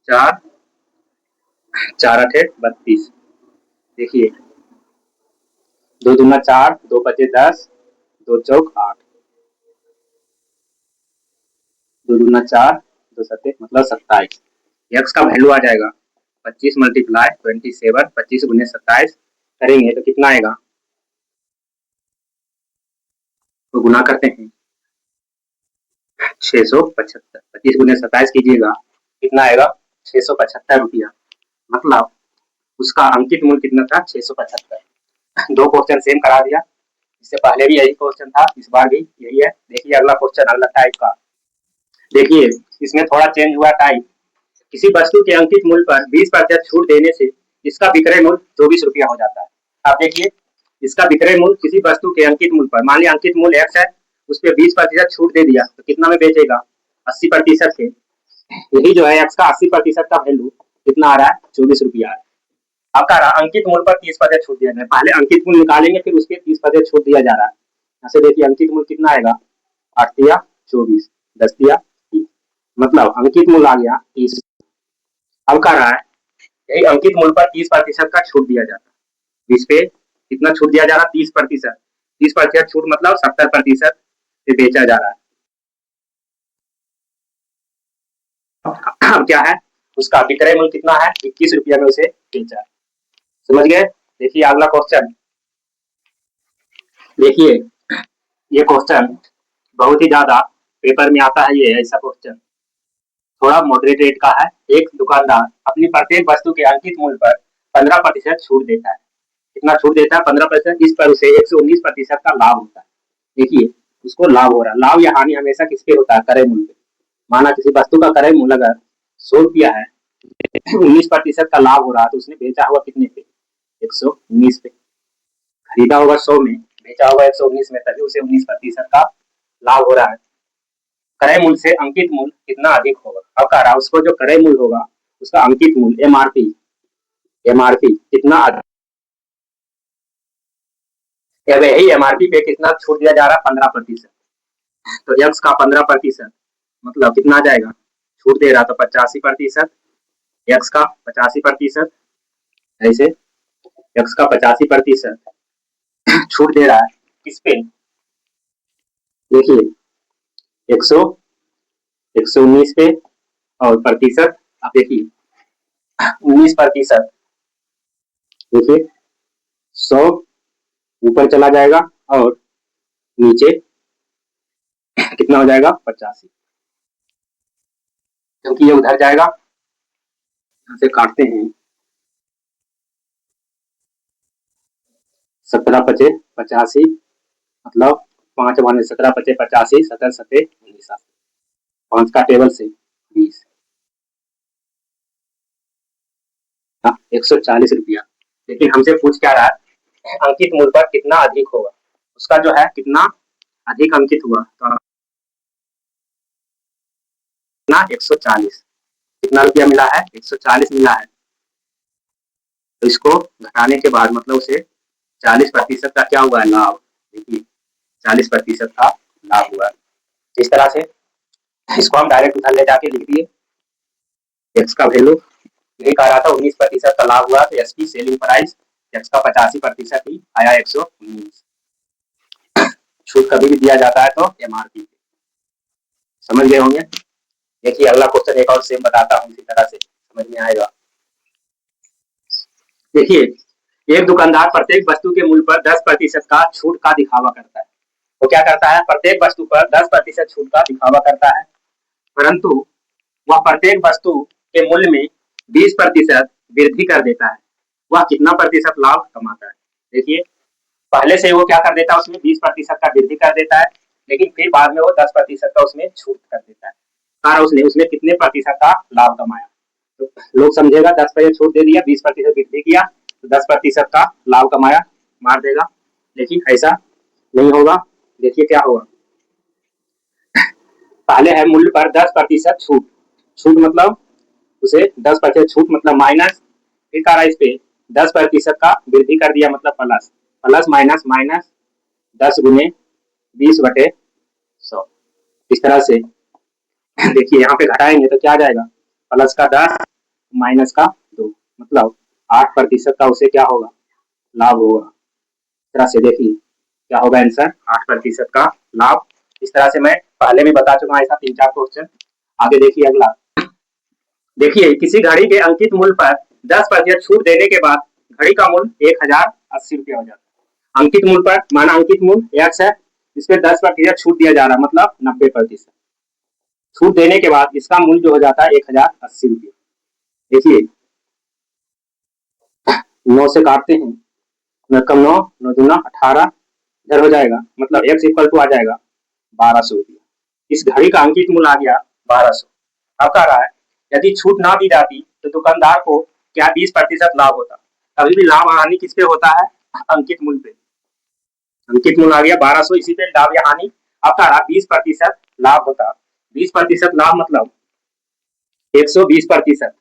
4 4 8 32। देखिए 2 दूना 4, 2 पचे 10, 2 चौक 8, 2 दूना 4, 2 सत्ते मतलब 27। एक्स का वैल्यू आ जाएगा 25 मल्टीप्लाई 27, 25 गुने 27 करेंगे तो कितना आएगा, तो गुना करते हैं 675, 25 गुने 27 कीजिएगा कितना आएगा, 675 रुपया। मतलब उसका अंकित मूल्य कितना था, 675। दो क्वेश्चन सेम करा दिया। इससे पहले भी यही क्वेश्चन था, इस बार भी यही है। देखिए अगला क्वेश्चन अगला टाइप का। देखिए इसमें थोड़ा चेंज हुआ टाइप। किसी वस्तु के अंकित मूल्य पर 20% छूट देने से इसका विक्रय मूल्य 24 रुपया हो जाता है। आप देखिए इसका विक्रय मूल्य किसी वस्तु के अंकित मूल्य पर, मान लिया अंकित मूल्य x है, उस पर 20% छूट दे दिया तो कितना में बेचेगा? 80% से। यही जो है x का 80% का वैल्यू कितना आ रहा है? 24 रुपया आ रहा है। अब कह रहा अंकित मूल्य पर 30% छूट दिया जाए। पहले अंकित मूल्य निकालेंगे फिर उसके 30% छूट दिया जा रहा है। यहाँ से देखिए अंकित मूल्य कितना आएगा? 8 दिया 24, 10 दिया 30, मतलब अंकित मूल्य आ गया 30। अब कह रहा है यही अंकित मूल्य पर 30% का छूट दिया जाता है। इस पे कितना छूट दिया जा रहा है? 30%। 30% छूट मतलब 70% से बेचा जा रहा है। अब क्या है? उसका विक्रय मूल्य कितना है? 21 रुपया में उसे बेचा। समझ गए? देखिए अगला क्वेश्चन। देखिए ये क्वेश्चन बहुत ही ज्यादा पेपर में आता है। ये ऐसा क्वेश्चन थोड़ा मॉडरेट रेट का है। एक दुकानदार अपनी प्रत्येक वस्तु के अंकित मूल्य पर 15% छूट देता है। कितना छूट देता है? 15%। इस पर उसे 119% का लाभ होता है। देखिए उसको लाभ हो रहा है। लाभ या हानि हमेशा किस पे होता है? क्रय मूल्य पे। माना किसी वस्तु का क्रय मूल्य अगर 100 रुपया है, 19% का लाभ हो रहा है तो उसने बेचा हुआ कितने पे? 119 पे। खरीदा होगा 100 में, बेचा होगा 119 में, तभी उसे 19% का लाभ हो रहा है। क्रय मूल्य से अंकित मूल्य कितना अधिक होगा? अब कह रहा है उसको जो क्रय मूल्य होगा उसका अंकित मूल्य एमआरपी कितना अधिक। यही एमआरपी पे कितना छूट दिया जा रहा है? 15%। तो एक्स का 15% मतलब कितना आ जाएगा? छूट दे रहा तो 85%। एक्स का 85%, ऐसे एक्स का 85% छूट दे रहा है किस पे? देखिए 100 119 पे और प्रतिशत आप देखिए 19%। देखिए 100 ऊपर चला जाएगा और नीचे कितना हो जाएगा? 85, क्योंकि ये उधर जाएगा। यहाँ से काटते हैं 17 पचे 85, मतलब 5 बने 17 पचे 85, 17 सते 19, 5 का टेबल से 20, 140 रुपया। लेकिन हमसे पूछ क्या रहा है? अंकित मूल्य पर कितना अधिक होगा? उसका जो है कितना अधिक अंकित हुआ तो ना 140। कितना रुपया मिला है? 140 मिला है। तो इसको घटाने के बाद मतलब उसे 40% का क्या हुआ है? लाभ। देखिए 40% का लाभ हुआ। इस तरह से इसको हम डायरेक्ट उधर ले जाके लिख दिए। एक्स का वैल्यू यही कह रहा था 19% का लाभ हुआ तो एक्स की सेलिंग प्राइस एक्स का 85% ही आया 119। छूट कभी भी दिया जाता है तो एमआरपी। समझ गए होंगे? देखिए अगला क्वेश्चन एक और सेम बताता हूँ, इसी तरह से समझ में आएगा। देखिए एक दुकानदार प्रत्येक वस्तु के मूल्य पर 10% का छूट का दिखावा करता है। तो क्या करता है? प्रत्येक वस्तु पर 10% छूट का दिखावा करता है, परंतु वह प्रत्येक वस्तु के मूल्य में 20% वृद्धि कर देता है। वह कितना प्रतिशत लाभ कमाता है? देखिए पहले से वो क्या कर देता है? उसमें 20% का वृद्धि कर देता है, लेकिन फिर बाद में वो 10% का उसमें छूट कर देता है। कारण उसने उसमें कितने प्रतिशत का लाभ कमाया? तो लोग समझेगा 10% छूट दे दिया, 20% वृद्धि किया तो 10% का लाभ कमाया, मार देगा। लेकिन ऐसा नहीं होगा। देखिए क्या होगा। पहले है मूल्य पर 10% छूट। छूट मतलब उसे 10% छूट मतलब माइनस, फिर कह रहा है इस पे 10% का वृद्धि कर दिया मतलब प्लस। प्लस माइनस माइनस 10 गुने 20/100। इस तरह से देखिए यहाँ पे घटाएंगे तो क्या आ जाएगा? प्लस का 10 माइनस का 2, मतलब 8% का उसे क्या होगा? लाभ होगा। इस तरह से देखिए क्या होगा आंसर? 8% का लाभ। इस तरह से मैं पहले भी बता चुका हूँ ऐसा 3-4 क्वेश्चन। आगे देखिए अगला। देखिए किसी घड़ी के अंकित मूल्य पर 10% छूट देने के बाद घड़ी का मूल्य 1080 रुपया हो जाता है। अंकित मूल्य पर माना अंकित मूल्य एक्स है, इसमें 10% छूट दिया जा रहा है मतलब 90%। छूट देने के बाद इसका मूल्य जो हो जाता है 1080 रुपया। देखिए 9 से काटते हैं, 9 9 9 दूना 18, इधर हो जाएगा, मतलब x इक्वल टू आ जाएगा 1200 रुपया। इस घड़ी का अंकित मूल्य आ गया 1200। अब कह रहा है यदि छूट ना दी जाती तो दुकानदार को क्या 20% लाभ होता। कभी भी लाभ हानि किस पे होता है, अंकित मूल्य पे। अंकित मूल्य आ गया 1200, इसी पे लाभ या हानि। अब कह रहा 20% लाभ होता। 20% लाभ मतलब 120%,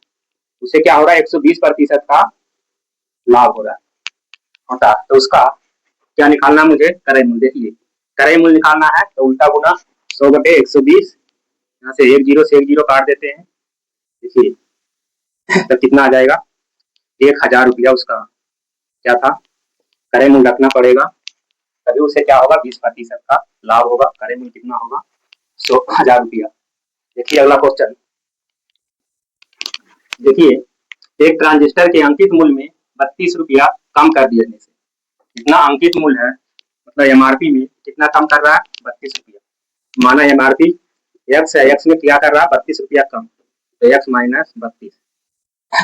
उससे क्या हो रहा है 120% का लाभ हो रहा है होता। तो उसका क्या निकालना मुझे, क्रय मूल्य। देखिए क्रय मूल्य निकालना है तो उल्टा गुना 100/120, यहाँ से एक जीरो काट देते हैं। देखिए तो कितना आ जाएगा, 1000 रुपया उसका क्या था, क्रय मूल्य रखना पड़ेगा, तभी उसे क्या होगा 20% का लाभ होगा। क्रय मूल्य कितना होगा, 1000 रुपया। देखिए अगला क्वेश्चन, देखिए एक ट्रांजिस्टर के अंकित मूल्य में 32 रुपया कम कर दिए से कितना अंकित मूल्य है, मतलब एमआरपी में कितना कम कर रहा है, 32 रुपया। माना एमआरपी एक्स है, एक्स में क्या कर रहा है 32 रुपया कम, तो एक्स माइनस 32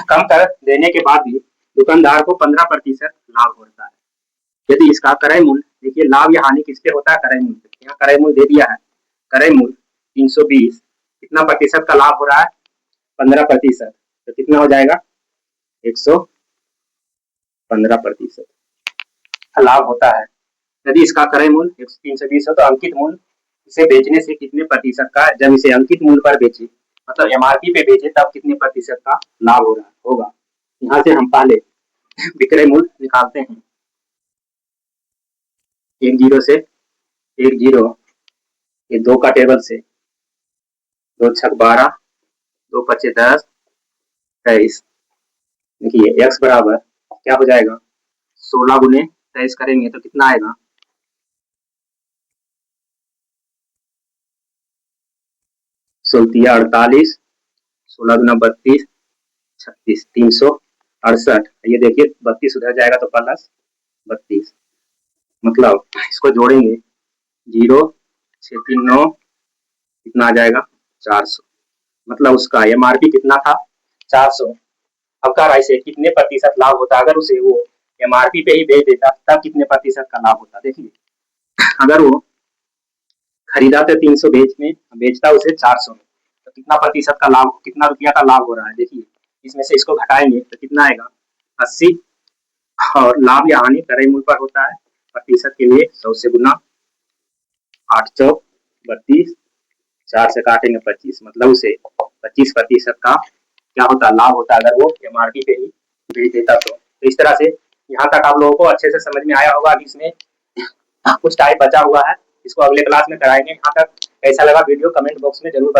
कम कर देने के बाद भी दुकानदार को 15% लाभ होता है। यदि इसका क्रय मूल्य, देखिए लाभ या हानि किसके होता है, क्रय मूल्य पे। यहाँ क्रय मूल्य दे दिया है, क्रय मूल्य 320, कितना प्रतिशत का लाभ हो रहा है, 15%, तो कितना हो जाएगा 115% लाभ होता है। यदि इसका क्रय मूल्य 320 हो तो अंकित मूल्य इसे बेचने से कितने प्रतिशत का, जब इसे अंकित मूल्य पर बेचे मतलब एमआरपी पे बेचे तब कितने प्रतिशत का लाभ हो रहा होगा। यहाँ से हम पहले विक्रय मूल्य निकालते हैं। 1 जीरो से 1 जीरो, ये 2 का टेबल से 2 छक 12, 2 पचे 10, 23। देखिए x बराबर क्या हो जाएगा, 16 गुने 23 करेंगे तो कितना आएगा, 48, 16 गुना 32, 36, 368। ये देखिए 32 उधर जाएगा तो प्लस 32, मतलब इसको जोड़ेंगे 0 6 3 9, कितना आ जाएगा 400, मतलब उसका एमआरपी कितना था 400। अब कह रहा है इसे कितने प्रतिशत लाभ होता, अगर उसे वो एमआरपी पे ही बेच देता तब कितने प्रतिशत का लाभ होता। देखिए अगर वो खरीदा तो 300 बेचता उसे 400 में, तो कितना प्रतिशत का लाभ, कितना रुपया का लाभ हो रहा है। देखिए इसमें से इसको घटाएंगे तो कितना आएगा 80, और लाभ या हानि क्रय मूल्य पर होता है। प्रतिशत के लिए 100 से गुना, 8 चौक 32, 4 से काटेंगे 25, मतलब उसे 25% का क्या होता लाभ होता अगर वो एमआरपी पे ही बेच देता तो इस तरह से यहाँ तक आप लोगों को अच्छे से समझ में आया होगा। अभी इसमें कुछ टाइप बचा हुआ है, इसको अगले क्लास में कराएंगे। यहाँ तक कैसा लगा वीडियो कमेंट बॉक्स में जरूर बताएं।